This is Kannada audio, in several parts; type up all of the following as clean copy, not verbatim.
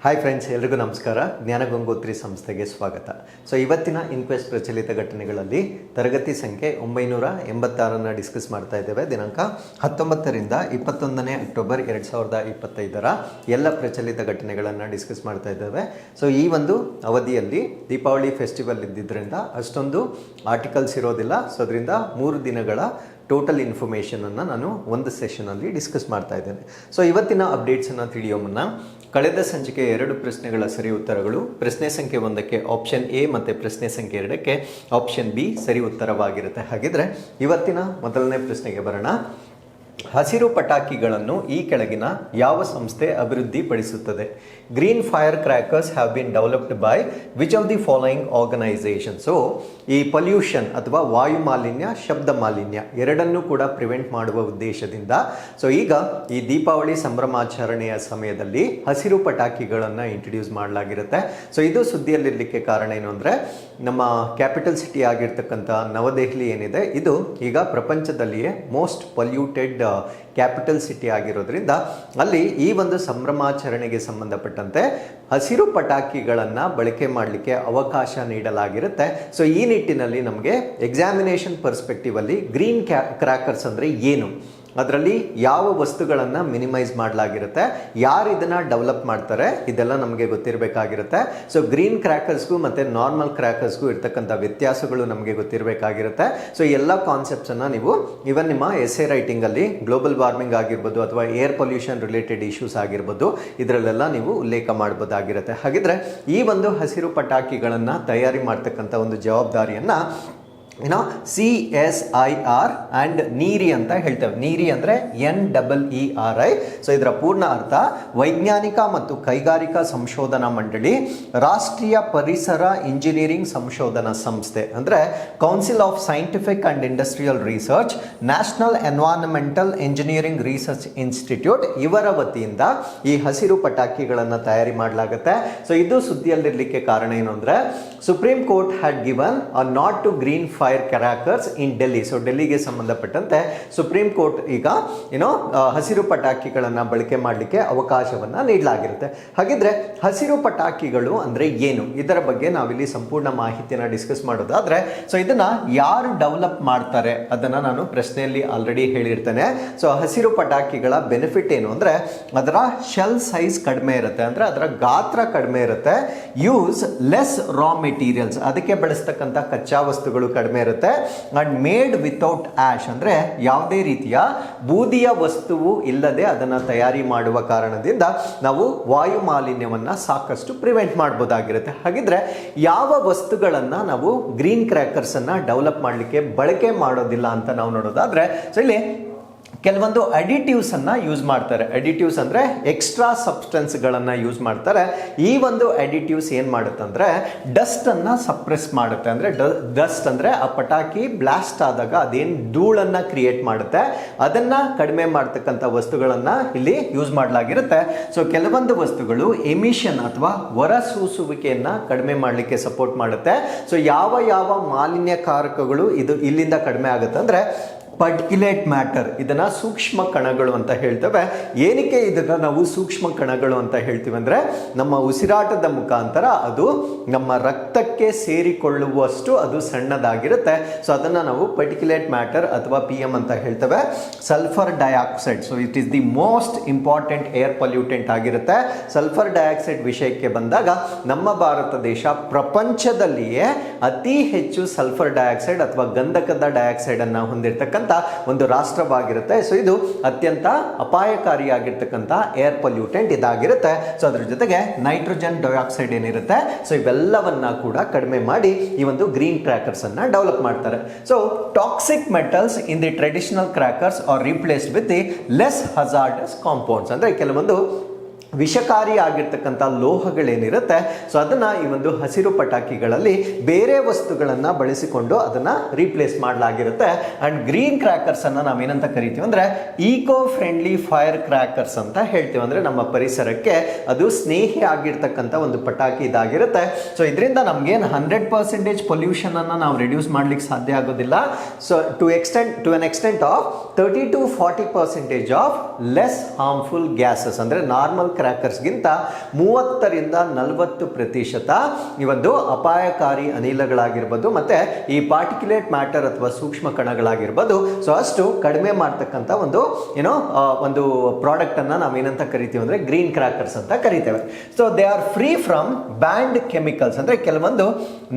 ಹಾಯ್ ಫ್ರೆಂಡ್ಸ್, ಎಲ್ರಿಗೂ ನಮಸ್ಕಾರ. ಜ್ಞಾನಗಂಗೋತ್ರಿ ಸಂಸ್ಥೆಗೆ ಸ್ವಾಗತ. ಇವತ್ತಿನ ಇನ್ಕ್ವೆಸ್ಟ್ ಪ್ರಚಲಿತ ಘಟನೆಗಳಲ್ಲಿ ತರಗತಿ ಸಂಖ್ಯೆ 986 ಡಿಸ್ಕಸ್ ಮಾಡ್ತಾ ಇದ್ದೇವೆ. ದಿನಾಂಕ 19ರಿಂದ 21 ಅಕ್ಟೋಬರ್ 2025 ಎಲ್ಲ ಪ್ರಚಲಿತ ಘಟನೆಗಳನ್ನು ಡಿಸ್ಕಸ್ ಮಾಡ್ತಾ ಇದ್ದೇವೆ. ಈ ಒಂದು ಅವಧಿಯಲ್ಲಿ ದೀಪಾವಳಿ ಫೆಸ್ಟಿವಲ್ ಇದ್ದಿದ್ದರಿಂದ ಅಷ್ಟೊಂದು ಆರ್ಟಿಕಲ್ಸ್ ಇರೋದಿಲ್ಲ. ಅದರಿಂದ 3 ದಿನಗಳ ಟೋಟಲ್ ಇನ್ಫಾರ್ಮೇಷನನ್ನು ನಾನು ಒಂದು ಸೆಷನಲ್ಲಿ ಡಿಸ್ಕಸ್ ಮಾಡ್ತಾ ಇದ್ದೇನೆ. ಇವತ್ತಿನ ಅಪ್ಡೇಟ್ಸನ್ನು ತಿಳಿಯೋ ಮುನ್ನ ಕಳೆದ ಸಂಚಿಕೆ 2 ಪ್ರಶ್ನೆಗಳ ಸರಿ ಉತ್ತರಗಳು, ಪ್ರಶ್ನೆ ಸಂಖ್ಯೆ 1ಕ್ಕೆ ಆಪ್ಷನ್ ಎ ಮತ್ತು ಪ್ರಶ್ನೆ ಸಂಖ್ಯೆ 2ಕ್ಕೆ ಆಪ್ಷನ್ ಬಿ ಸರಿ ಉತ್ತರವಾಗಿರುತ್ತೆ. ಹಾಗಿದ್ರೆ ಇವತ್ತಿನ ಮೊದಲನೇ ಪ್ರಶ್ನೆಗೆ ಬರೋಣ. ಹಸಿರು ಪಟಾಕಿಗಳನ್ನು ಈ ಕೆಳಗಿನ ಯಾವ ಸಂಸ್ಥೆ ಅಭಿವೃದ್ಧಿಪಡಿಸುತ್ತದೆ? Green fire crackers have been developed by which of the following organisation? ಈ ಪೊಲ್ಯೂಷನ್ ಅಥವಾ ವಾಯು ಮಾಲಿನ್ಯ, ಶಬ್ದ ಮಾಲಿನ್ಯ ಎರಡನ್ನೂ ಕೂಡ ಪ್ರಿವೆಂಟ್ ಮಾಡುವ ಉದ್ದೇಶದಿಂದ ಈಗ ಈ ದೀಪಾವಳಿ ಸಂಭ್ರಮಾಚರಣೆಯ ಸಮಯದಲ್ಲಿ ಹಸಿರು ಪಟಾಕಿಗಳನ್ನು ಇಂಟ್ರೊಡ್ಯೂಸ್ ಮಾಡಲಾಗಿರುತ್ತೆ. ಇದು ಸುದ್ದಿಯಲ್ಲಿರಲಿಕ್ಕೆ ಕಾರಣ ಏನು ಅಂದರೆ, ನಮ್ಮ ಕ್ಯಾಪಿಟಲ್ ಸಿಟಿ ಆಗಿರ್ತಕ್ಕಂಥ ನವದೆಹಲಿ ಏನಿದೆ, ಇದು ಈಗ ಪ್ರಪಂಚದಲ್ಲಿಯೇ ಮೋಸ್ಟ್ ಪೊಲ್ಯೂಟೆಡ್ ಕ್ಯಾಪಿಟಲ್ ಸಿಟಿ ಆಗಿರೋದ್ರಿಂದ ಅಲ್ಲಿ ಈ ಒಂದು ಸಂಭ್ರಮಾಚರಣೆಗೆ ಸಂಬಂಧಪಟ್ಟಂತೆ ಹಸಿರು ಪಟಾಕಿಗಳನ್ನು ಬಳಕೆ ಮಾಡಲಿಕ್ಕೆ ಅವಕಾಶ ನೀಡಲಾಗಿರುತ್ತೆ. ಈ ನಿಟ್ಟಿನಲ್ಲಿ ನಮಗೆ ಎಕ್ಸಾಮಿನೇಷನ್ ಪರ್ಸ್ಪೆಕ್ಟಿವ್ ಅಲ್ಲಿ ಗ್ರೀನ್ ಕ್ರ್ಯಾಕರ್ಸ್ ಅಂದರೆ ಏನು, ಅದರಲ್ಲಿ ಯಾವ ವಸ್ತುಗಳನ್ನು ಮಿನಿಮೈಸ್ ಮಾಡಲಾಗಿರುತ್ತೆ, ಯಾರು ಇದನ್ನು ಡೆವಲಪ್ ಮಾಡ್ತಾರೆ, ಇದೆಲ್ಲ ನಮಗೆ ಗೊತ್ತಿರಬೇಕಾಗಿರುತ್ತೆ. ಗ್ರೀನ್ ಕ್ರ್ಯಾಕರ್ಸ್ಗೂ ಮತ್ತು ನಾರ್ಮಲ್ ಕ್ರ್ಯಾಕರ್ಸ್ಗೂ ಇರ್ತಕ್ಕಂಥ ವ್ಯತ್ಯಾಸಗಳು ನಮಗೆ ಗೊತ್ತಿರಬೇಕಾಗಿರುತ್ತೆ. ಎಲ್ಲ ಕಾನ್ಸೆಪ್ಟ್ಸನ್ನು ನೀವು ಇವನ್ ನಿಮ್ಮ ಎಸ್ಸೆ ರೈಟಿಂಗಲ್ಲಿ ಗ್ಲೋಬಲ್ ವಾರ್ಮಿಂಗ್ ಆಗಿರ್ಬೋದು ಅಥವಾ ಏರ್ ಪೊಲ್ಯೂಷನ್ ರಿಲೇಟೆಡ್ ಇಶ್ಯೂಸ್ ಆಗಿರ್ಬೋದು, ಇದರಲ್ಲೆಲ್ಲ ನೀವು ಉಲ್ಲೇಖ ಮಾಡ್ಬೋದಾಗಿರುತ್ತೆ. ಹಾಗಿದ್ರೆ ಈ ಒಂದು ಹಸಿರು ಪಟಾಕಿಗಳನ್ನು ತಯಾರಿ ಮಾಡ್ತಕ್ಕಂಥ ಒಂದು ಜವಾಬ್ದಾರಿಯನ್ನು CSIR ಆ್ಯಂಡ್ ನೀರಿ ಅಂತ ಹೇಳ್ತೇವೆ. ನೀರಿ ಅಂದರೆ NEERI. ಇದರ ಪೂರ್ಣ ಅರ್ಥ ವೈಜ್ಞಾನಿಕ ಮತ್ತು ಕೈಗಾರಿಕಾ ಸಂಶೋಧನಾ ಮಂಡಳಿ, ರಾಷ್ಟ್ರೀಯ ಪರಿಸರ ಇಂಜಿನಿಯರಿಂಗ್ ಸಂಶೋಧನಾ ಸಂಸ್ಥೆ ಅಂದರೆ council of scientific and industrial research, national environmental engineering research institute ಇವರ ವತಿಯಿಂದ ಈ ಹಸಿರು ಪಟಾಕಿಗಳನ್ನು ತಯಾರಿ ಮಾಡಲಾಗುತ್ತೆ. ಇದು ಸುದ್ದಿಯಲ್ಲಿರಲಿಕ್ಕೆ ಕಾರಣ ಏನು ಅಂದರೆ, Supreme Court had given a nod to green fire crackers in Delhi. ಡೆಲ್ಲಿಗೆ ಸಂಬಂಧಪಟ್ಟಂತೆ ಸುಪ್ರೀಂ ಕೋರ್ಟ್ ಈಗ ಹಸಿರು ಪಟಾಕಿಗಳನ್ನು ಬಳಕೆ ಮಾಡಲಿಕ್ಕೆ ಅವಕಾಶವನ್ನು ನೀಡಲಾಗಿರುತ್ತೆ. ಹಾಗಿದ್ರೆ ಹಸಿರು ಪಟಾಕಿಗಳು ಅಂದರೆ ಏನು, ಇದರ ಬಗ್ಗೆ ನಾವಿಲ್ಲಿ ಸಂಪೂರ್ಣ ಮಾಹಿತಿಯನ್ನು ಡಿಸ್ಕಸ್ ಮಾಡೋದಾದ್ರೆ, ಇದನ್ನ ಯಾರು ಡೆವಲಪ್ ಮಾಡ್ತಾರೆ ಅದನ್ನು ನಾನು ಪ್ರಶ್ನೆಯಲ್ಲಿ ಆಲ್ರೆಡಿ ಹೇಳಿರ್ತೇನೆ. ಹಸಿರು ಪಟಾಕಿಗಳ ಬೆನಿಫಿಟ್ ಏನು ಅಂದರೆ, ಅದರ ಶೆಲ್ ಸೈಜ್ ಕಡಿಮೆ ಇರುತ್ತೆ, ಅಂದರೆ ಅದರ ಗಾತ್ರ ಕಡಿಮೆ ಇರುತ್ತೆ. ಯೂಸ್ ಲೆಸ್ ರಾ ಮೆಟೀರಿಯಲ್ಸ್, ಅದಕ್ಕೆ ಬಳಸ್ತಕ್ಕಂಥ ಕಚ್ಚಾ ವಸ್ತುಗಳು ಕಡಿಮೆ ಇರುತ್ತೆ. ಅಂಡ್ ಮೇಡ್ ವಿತೌಟ್ ಆಶ್, ಅಂದ್ರೆ ಯಾವುದೇ ರೀತಿಯ ಬೂದಿಯ ವಸ್ತುವು ಇಲ್ಲದೆ ಅದನ್ನು ತಯಾರಿ ಮಾಡುವ ಕಾರಣದಿಂದ ನಾವು ವಾಯು ಮಾಲಿನ್ಯವನ್ನು ಸಾಕಷ್ಟು ಪ್ರಿವೆಂಟ್ ಮಾಡಬಹುದಾಗಿರುತ್ತೆ. ಹಾಗಿದ್ರೆ ಯಾವ ವಸ್ತುಗಳನ್ನು ನಾವು ಗ್ರೀನ್ ಕ್ರ್ಯಾಕರ್ಸ್ ಅನ್ನ ಡೆವಲಪ್ ಮಾಡಲಿಕ್ಕೆ ಬಳಕೆ ಮಾಡೋದಿಲ್ಲ ಅಂತ ನಾವು ನೋಡೋದಾದ್ರೆ, ಇಲ್ಲಿ ಕೆಲವೊಂದು ಅಡಿಟಿವ್ಸ್ ಅನ್ನ ಯೂಸ್ ಮಾಡ್ತಾರೆ. ಅಡಿಟಿವ್ಸ್ ಅಂದ್ರೆ ಎಕ್ಸ್ಟ್ರಾ ಸಬ್ಸ್ಟೆನ್ಸ್ಗಳನ್ನು ಯೂಸ್ ಮಾಡ್ತಾರೆ. ಈ ಒಂದು ಅಡಿಟಿವ್ಸ್ ಏನು ಮಾಡುತ್ತಂದ್ರೆ ಡಸ್ಟ್ ಅನ್ನ ಸಪ್ರೆಸ್ ಮಾಡುತ್ತೆ. ಅಂದ್ರೆ ಡಸ್ಟ್ ಅಂದ್ರೆ ಆ ಪಟಾಕಿ ಬ್ಲಾಸ್ಟ್ ಆದಾಗ ಅದೇನು ಧೂಳನ್ನ ಕ್ರಿಯೇಟ್ ಮಾಡುತ್ತೆ, ಅದನ್ನ ಕಡಿಮೆ ಮಾಡ್ತಕ್ಕಂಥ ವಸ್ತುಗಳನ್ನ ಇಲ್ಲಿ ಯೂಸ್ ಮಾಡಲಾಗಿರುತ್ತೆ. ಕೆಲವೊಂದು ವಸ್ತುಗಳು ಎಮಿಷನ್ ಅಥವಾ ಹೊರಸೂಸುವಿಕೆಯನ್ನ ಕಡಿಮೆ ಮಾಡಲಿಕ್ಕೆ ಸಪೋರ್ಟ್ ಮಾಡುತ್ತೆ. ಯಾವ ಯಾವ ಮಾಲಿನ್ಯಕಾರಕಗಳು ಇದು ಇಲ್ಲಿಂದ ಕಡಿಮೆ ಆಗುತ್ತೆ ಅಂದ್ರೆ ಪರ್ಟಿಕ್ಯುಲೇಟ್ ಮ್ಯಾಟರ್, ಇದನ್ನ ಸೂಕ್ಷ್ಮ ಕಣಗಳು ಅಂತ ಹೇಳ್ತೇವೆ. ಏನಕ್ಕೆ ಇದನ್ನ ನಾವು ಸೂಕ್ಷ್ಮ ಕಣಗಳು ಅಂತ ಹೇಳ್ತೀವಿ ಅಂದ್ರೆ, ನಮ್ಮ ಉಸಿರಾಟದ ಮುಖಾಂತರ ಅದು ನಮ್ಮ ರಕ್ತಕ್ಕೆ ಸೇರಿಕೊಳ್ಳುವಷ್ಟು ಅದು ಸಣ್ಣದಾಗಿರುತ್ತೆ. ಅದನ್ನ ನಾವು ಪರ್ಟಿಕ್ಯುಲೇಟ್ ಮ್ಯಾಟರ್ ಅಥವಾ PM ಅಂತ ಹೇಳ್ತೇವೆ. Sulphur dioxide, it is the most important air pollutant ಆಗಿರುತ್ತೆ. ಸಲ್ಫರ್ ಡೈಆಕ್ಸೈಡ್ ವಿಷಯಕ್ಕೆ ಬಂದಾಗ ನಮ್ಮ ಭಾರತ ದೇಶ ಪ್ರಪಂಚದಲ್ಲಿಯೇ ಅತಿ ಹೆಚ್ಚು ಸಲ್ಫರ್ ಡೈಆಕ್ಸೈಡ್ ಅಥವಾ ಗಂಧಕದ ಡೈಆಕ್ಸೈಡ್ ಅನ್ನ ಹೊಂದಿರತಕ್ಕಂಥ ಒಂದು ರಾಷ್ಟ್ರವಾಗಿರುತ್ತೆ. ಇದು ಅತ್ಯಂತ ಅಪಾಯಕಾರಿಯಾಗಿರ್ತಕ್ಕಂಥ ಏರ್ ಪೊಲ್ಯೂಟೆಂಟ್ ಇದಾಗಿರುತ್ತೆ. ಅದ್ರ ಜೊತೆಗೆ ನೈಟ್ರೋಜನ್ ಡೈಆಕ್ಸೈಡ್ ಏನಿರುತ್ತೆ, ಇವೆಲ್ಲವನ್ನ ಕೂಡ ಕಡಿಮೆ ಮಾಡಿ ಈ ಒಂದು ಗ್ರೀನ್ ಕ್ರ್ಯಾಕರ್ಸ್ ಅನ್ನ ಡೆವಲಪ್ ಮಾಡ್ತಾರೆ. Toxic metals in the traditional crackers are replaced with the less hazardous compounds, ಅಂದ್ರೆ ಕೆಲವೊಂದು ವಿಷಕಾರಿ ಆಗಿರ್ತಕ್ಕಂಥ ಲೋಹಗಳೇನಿರುತ್ತೆ, ಅದನ್ನ ಈ ಒಂದು ಹಸಿರು ಪಟಾಕಿಗಳಲ್ಲಿ ಬೇರೆ ವಸ್ತುಗಳನ್ನ ಬಳಸಿಕೊಂಡು ಅದನ್ನ ರೀಪ್ಲೇಸ್ ಮಾಡಲಾಗಿರುತ್ತೆ. ಅಂಡ್ ಗ್ರೀನ್ ಕ್ರ್ಯಾಕರ್ಸ್ ಅನ್ನ ನಾವೇನಂತ ಕರಿತೀವಿ ಅಂದ್ರೆ ಈಕೋ ಫ್ರೆಂಡ್ಲಿ ಫೈರ್ ಕ್ರ್ಯಾಕರ್ಸ್ ಅಂತ ಹೇಳ್ತೀವಿ. ಅಂದ್ರೆ ನಮ್ಮ ಪರಿಸರಕ್ಕೆ ಅದು ಸ್ನೇಹಿ ಆಗಿರ್ತಕ್ಕಂಥ ಒಂದು ಪಟಾಕಿ ಇದಾಗಿರುತ್ತೆ. ಇದರಿಂದ ನಮ್ಗೆ 100% ಪೊಲ್ಯೂಷನ್ ಅನ್ನ ನಾವು ರಿಡ್ಯೂಸ್ ಮಾಡ್ಲಿಕ್ಕೆ ಸಾಧ್ಯ ಆಗೋದಿಲ್ಲ. To an extent of 30 to 40% of less harmful gases, ಅಂದ್ರೆ ನಾರ್ಮಲ್ ಕ್ರ್ಯಾಕರ್ಸ್ಗಿಂತ 30-40% ಈ ಒಂದು ಅಪಾಯಕಾರಿ ಅನಿಲಗಳಾಗಿರ್ಬೋದು ಮತ್ತೆ ಈ ಪಾರ್ಟಿಕ್ಯುಲೇಟ್ ಮ್ಯಾಟರ್ ಅಥವಾ ಸೂಕ್ಷ್ಮ ಕಣಗಳಾಗಿರ್ಬೋದು ಸೊ ಅಷ್ಟು ಕಡಿಮೆ ಮಾಡ್ತಕ್ಕಂಥ ಒಂದು ಪ್ರಾಡಕ್ಟ್ ಅನ್ನ ನಾವೇನಂತ ಕರಿತೀವಿ ಅಂದ್ರೆ ಗ್ರೀನ್ ಕ್ರ್ಯಾಕರ್ಸ್ ಅಂತ ಕರಿತೇವೆ. So they are free from band chemicals, ಅಂದ್ರೆ ಕೆಲವೊಂದು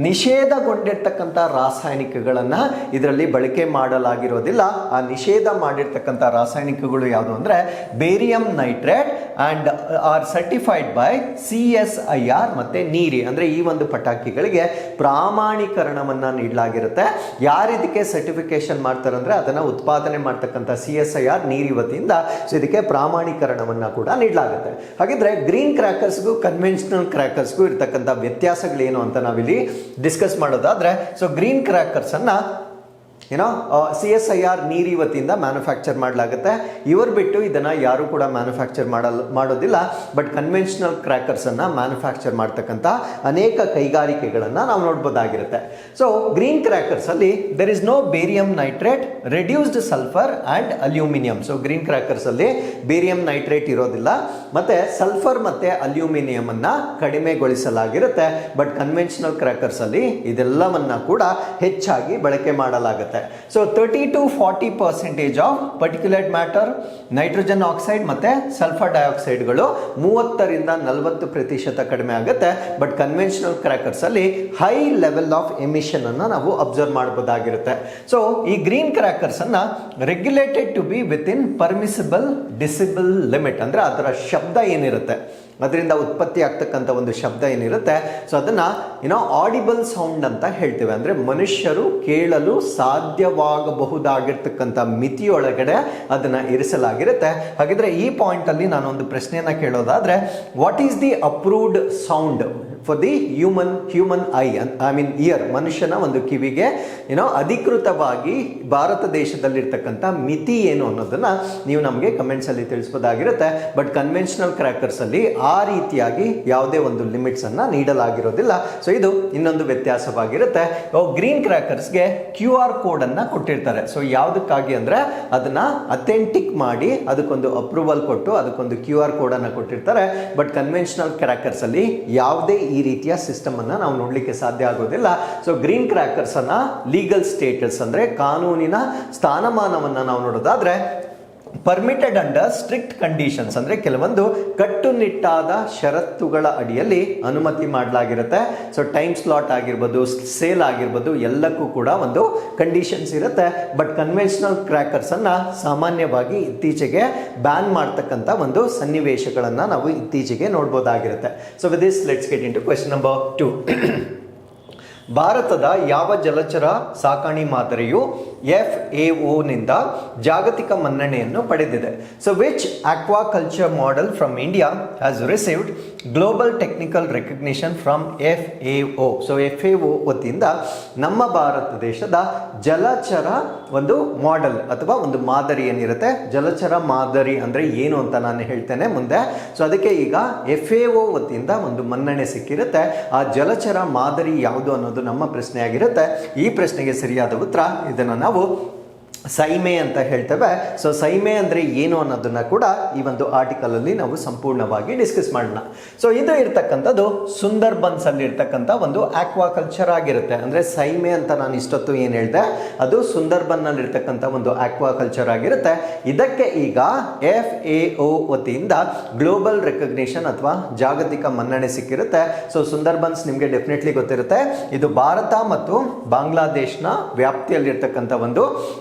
ನಿಷೇಧಗೊಂಡಿರ್ತಕ್ಕಂಥ ರಾಸಾಯನಿಕಗಳನ್ನ ಇದರಲ್ಲಿ ಬಳಕೆ ಮಾಡಲಾಗಿರೋದಿಲ್ಲ. ಆ ನಿಷೇಧ ಮಾಡಿರ್ತಕ್ಕಂಥ ರಾಸಾಯನಿಕಗಳು ಯಾವುದು ಅಂದ್ರೆ barium nitrate and are certified by CSIR ಮತ್ತೆ ನೀರಿ, ಅಂದ್ರೆ ಈ ಒಂದು ಪಟಾಕಿಗಳಿಗೆ ಪ್ರಾಮಾಣೀಕರಣವನ್ನ ನೀಡಲಾಗಿರುತ್ತೆ. ಯಾರು ಇದಕ್ಕೆ ಸರ್ಟಿಫಿಕೇಶನ್ ಮಾಡ್ತಾರೆ ಅಂದ್ರೆ ಅದನ್ನ ಉತ್ಪಾದನೆ ಮಾಡ್ತಕ್ಕಂಥ CSIR ನೀರಿ ವತಿಯಿಂದ ಸೊ ಇದಕ್ಕೆ ಪ್ರಾಮಾಣೀಕರಣವನ್ನ ಕೂಡ ನೀಡಲಾಗುತ್ತೆ. ಹಾಗಿದ್ರೆ ಗ್ರೀನ್ ಕ್ರ್ಯಾಕರ್ಸ್ಗೂ ಕನ್ವೆನ್ಷನಲ್ ಕ್ರ್ಯಾಕರ್ಸ್ಗೂ ಇರ್ತಕ್ಕಂಥ ವ್ಯತ್ಯಾಸಗಳೇನು ಅಂತ ನಾವಿಲ್ಲಿ ಡಿಸ್ಕಸ್ ಮಾಡೋದಾದ್ರೆ, ಸೊ ಗ್ರೀನ್ ಕ್ರ್ಯಾಕರ್ಸ್ ಅನ್ನ CSIR ನೀರಿ ವತಿಯಿಂದ ಮ್ಯಾನುಫ್ಯಾಕ್ಚರ್ ಮಾಡಲಾಗುತ್ತೆ. ಇವರು ಬಿಟ್ಟು ಇದನ್ನ ಯಾರು ಕೂಡ ಮ್ಯಾನುಫ್ಯಾಕ್ಚರ್ ಮಾಡೋದಿಲ್ಲ. ಬಟ್ ಕನ್ವೆನ್ಷನಲ್ ಕ್ರ್ಯಾಕರ್ಸ್ ಅನ್ನ ಮ್ಯಾನುಫ್ಯಾಕ್ಚರ್ ಮಾಡ್ತಕ್ಕಂಥ ಅನೇಕ ಕೈಗಾರಿಕೆಗಳನ್ನ ನಾವು ನೋಡ್ಬೋದಾಗಿರುತ್ತೆ. ಸೊ ಗ್ರೀನ್ ಕ್ರ್ಯಾಕರ್ಸ್ ಅಲ್ಲಿ there is no barium nitrate, reduced sulphur and aluminium. So green crackers ಅಲ್ಲಿ ಬೇರಿಯಂ ನೈಟ್ರೇಟ್ ಇರೋದಿಲ್ಲ ಮತ್ತೆ ಸಲ್ಫರ್ ಮತ್ತೆ ಅಲ್ಯೂಮಿನಿಯಂ ಅನ್ನ ಕಡಿಮೆಗೊಳಿಸಲಾಗಿರುತ್ತೆ. ಬಟ್ ಕನ್ವೆನ್ಷನಲ್ ಕ್ರ್ಯಾಕರ್ಸ್ ಅಲ್ಲಿ ಇದೆಲ್ಲವನ್ನ ಕೂಡ ಹೆಚ್ಚಾಗಿ ಬಳಕೆ ಮಾಡಲಾಗುತ್ತೆ. So 30-40% of particulate matter, nitrogen oxide ಮತ್ತೆ ಸಲ್ಫರ್ ಡೈಆಕ್ಸೈಡ್ಗಳು 30-40% ಕಡಿಮೆ ಆಗುತ್ತೆ. ಬಟ್ ಕನ್ವೆನ್ಷನಲ್ ಕ್ರ್ಯಾಕರ್ಸ್ ಅಲ್ಲಿ ಹೈ ಲೆವೆಲ್ ಆಫ್ ಎಮಿಷನ್ ಅನ್ನ ನಾವು ಅಬ್ಸರ್ವ್ ಮಾಡಬಹುದಾಗಿರುತ್ತೆ. ಸೊ ಈ ಗ್ರೀನ್ ಕ್ರ್ಯಾಕರ್ಸ್ ಅನ್ನ regulated to be with in permissible decibel limit, ಅಂದ್ರೆ ಅದರ ಶಬ್ದ ಏನಿರುತ್ತೆ ಅದರಿಂದ ಉತ್ಪತ್ತಿ ಆಗ್ತಕ್ಕಂಥ ಒಂದು ಶಬ್ದ ಏನಿರುತ್ತೆ ಸೊ ಅದನ್ನ ಆಡಿಬಲ್ ಸೌಂಡ್ ಅಂತ ಹೇಳ್ತೇವೆ. ಅಂದ್ರೆ ಮನುಷ್ಯರು ಕೇಳಲು ಸಾಧ್ಯವಾಗಬಹುದಾಗಿರ್ತಕ್ಕಂಥ ಮಿತಿಯೊಳಗಡೆ ಅದನ್ನ ಇರಿಸಲಾಗಿರುತ್ತೆ. ಹಾಗಿದ್ರೆ ಈ ಪಾಯಿಂಟ್ ಅಲ್ಲಿ ನಾನು ಒಂದು ಪ್ರಶ್ನೆಯನ್ನ ಕೇಳೋದಾದ್ರೆ, what is the approved sound for the human eye, I mean ear, ಮನುಷ್ಯನ ಒಂದು ಕಿವಿಗೆ ಅಧಿಕೃತವಾಗಿ ಭಾರತ ದೇಶದಲ್ಲಿರ್ತಕ್ಕಂಥ ಮಿತಿ ಏನು ಅನ್ನೋದನ್ನ ನೀವು ನಮಗೆ ಕಮೆಂಟ್ಸ್ ಅಲ್ಲಿ ತಿಳಿಸಬಹುದಾಗಿರುತ್ತೆ. ಬಟ್ ಕನ್ವೆನ್ಷನಲ್ ಕ್ರ್ಯಾಕರ್ಸ್ ಅಲ್ಲಿ ಆ ರೀತಿಯಾಗಿ ಯಾವುದೇ ಒಂದು ಲಿಮಿಟ್ಸ್ ಅನ್ನ ನೀಡಲಾಗಿರೋದಿಲ್ಲ. ಸೊ ಇದು ಇನ್ನೊಂದು ವ್ಯತ್ಯಾಸವಾಗಿರುತ್ತೆ. ಗ್ರೀನ್ ಕ್ರ್ಯಾಕರ್ಸ್ಗೆ QR ಕೋಡ್ ಅನ್ನ ಕೊಟ್ಟಿರ್ತಾರೆ. ಸೊ ಯಾವುದಕ್ಕಾಗಿ ಅಂದ್ರೆ ಅದನ್ನ ಅಥೆಂಟಿಕ್ ಮಾಡಿ ಅದಕ್ಕೊಂದು ಅಪ್ರೂವಲ್ ಕೊಟ್ಟು ಅದಕ್ಕೊಂದು QR ಕೋಡ್ ಅನ್ನ ಕೊಟ್ಟಿರ್ತಾರೆ. ಬಟ್ ಕನ್ವೆನ್ಷನಲ್ ಕ್ರ್ಯಾಕರ್ಸ್ ಅಲ್ಲಿ ಯಾವುದೇ ಈ ರೀತಿಯ ಸಿಸ್ಟಮ್ ಅನ್ನ ನಾವು ನೋಡ್ಲಿಕ್ಕೆ ಸಾಧ್ಯ ಆಗೋದಿಲ್ಲ. ಸೊ ಗ್ರೀನ್ ಕ್ರ್ಯಾಕರ್ಸ್ ಅನ್ನ ಲೀಗಲ್ ಸ್ಟೇಟಸ್ ಅಂದ್ರೆ ಕಾನೂನಿನ ಸ್ಥಾನಮಾನವನ್ನ ನಾವು ನೋಡೋದಾದ್ರೆ ಪರ್ಮಿಟೆಡ್ ಅಂಡರ್ ಸ್ಟ್ರಿಕ್ಟ್ ಕಂಡೀಷನ್ಸ್, ಅಂದ್ರೆ ಕೆಲವೊಂದು ಕಟ್ಟುನಿಟ್ಟಾದ ಷರತ್ತುಗಳ ಅಡಿಯಲ್ಲಿ ಅನುಮತಿ ಮಾಡಲಾಗಿರುತ್ತೆ. ಸೊ ಟೈಮ್ ಸ್ಲಾಟ್ ಆಗಿರ್ಬೋದು, ಸೇಲ್ ಆಗಿರ್ಬೋದು, ಎಲ್ಲಕ್ಕೂ ಕೂಡ ಒಂದು ಕಂಡೀಷನ್ಸ್ ಇರುತ್ತೆ. ಬಟ್ ಕನ್ವೆನ್ಷನಲ್ ಕ್ರ್ಯಾಕರ್ಸ್ ಅನ್ನ ಸಾಮಾನ್ಯವಾಗಿ ಇತ್ತೀಚೆಗೆ ಬ್ಯಾನ್ ಮಾಡ್ತಕ್ಕಂಥ ಒಂದು ಸನ್ನಿವೇಶಗಳನ್ನ ನಾವು ಇತ್ತೀಚೆಗೆ ನೋಡ್ಬೋದಾಗಿರುತ್ತೆ. So with this let's get in to question number 2. ಭಾರತದ ಯಾವ ಜಲಚರ ಸಾಕಾಣೆ ಮಾದರಿಯು FAO ನಿಂದ ಜಾಗತಿಕ ಮನ್ನಣೆಯನ್ನು ಪಡೆದಿದೆ? So which aquaculture model from India has received global technical recognition from FAO. So FAO ವತಿಯಿಂದ ನಮ್ಮ ಭಾರತ ದೇಶದ ಜಲಚರ ಒಂದು ಮಾಡೆಲ್ ಅಥವಾ ಒಂದು ಮಾದರಿ ಏನಿರುತ್ತೆ, ಜಲಚರ ಮಾದರಿ ಅಂದ್ರೆ ಏನು ಅಂತ ನಾನು ಹೇಳ್ತೇನೆ ಮುಂದೆ. ಸೊ ಅದಕ್ಕೆ ಈಗ FAO ವತಿಯಿಂದ ಒಂದು ಮನ್ನಣೆ ಸಿಕ್ಕಿರುತ್ತೆ. ಆ ಜಲಚರ ಮಾದರಿ ಯಾವುದು ಅನ್ನೋದು ನಮ್ಮ ಪ್ರಶ್ನೆ ಆಗಿರುತ್ತೆ. ಈ ಪ್ರಶ್ನೆಗೆ ಸರಿಯಾದ ಉತ್ತರ ಇದನ್ನು ನಾವು ಸೈಮೆ ಅಂತ ಹೇಳ್ತೇವೆ. ಸೊ ಸೈಮೆ ಅಂದ್ರೆ ಏನು ಅನ್ನೋದನ್ನ ಕೂಡ ಈ ಒಂದು ಆರ್ಟಿಕಲ್ ಅಲ್ಲಿ ನಾವು ಸಂಪೂರ್ಣವಾಗಿ ಡಿಸ್ಕಸ್ ಮಾಡೋಣ. ಸೊ ಇದು ಇರ್ತಕ್ಕಂಥದ್ದು ಸುಂದರ್ಬನ್ಸ್ ಅಲ್ಲಿ ಇರ್ತಕ್ಕಂಥ ಒಂದು ಆಕ್ವಾಕಲ್ಚರ್ ಆಗಿರುತ್ತೆ. ಅಂದ್ರೆ ಸೈಮೆ ಅಂತ ನಾನು ಇಷ್ಟೊತ್ತು ಏನು ಹೇಳಿದೆ ಅದು ಸುಂದರ್ಬನ್ ನಲ್ಲಿ ಇರ್ತಕ್ಕಂಥ ಒಂದು ಆಕ್ವಾಕಲ್ಚರ್ ಆಗಿರುತ್ತೆ. ಇದಕ್ಕೆ ಈಗ FAO ವತಿಯಿಂದ ಗ್ಲೋಬಲ್ ರೆಕಗ್ನಿಷನ್ ಅಥವಾ ಜಾಗತಿಕ ಮನ್ನಣೆ ಸಿಕ್ಕಿರುತ್ತೆ. ಸೊ ಸುಂದರ್ಬನ್ಸ್ ನಿಮಗೆ ಡೆಫಿನೆಟ್ಲಿ ಗೊತ್ತಿರುತ್ತೆ. ಇದು ಭಾರತ ಮತ್ತು ಬಾಂಗ್ಲಾದೇಶ್ನ ವ್ಯಾಪ್ತಿಯಲ್ಲಿರ್ತಕ್ಕಂಥ ಒಂದು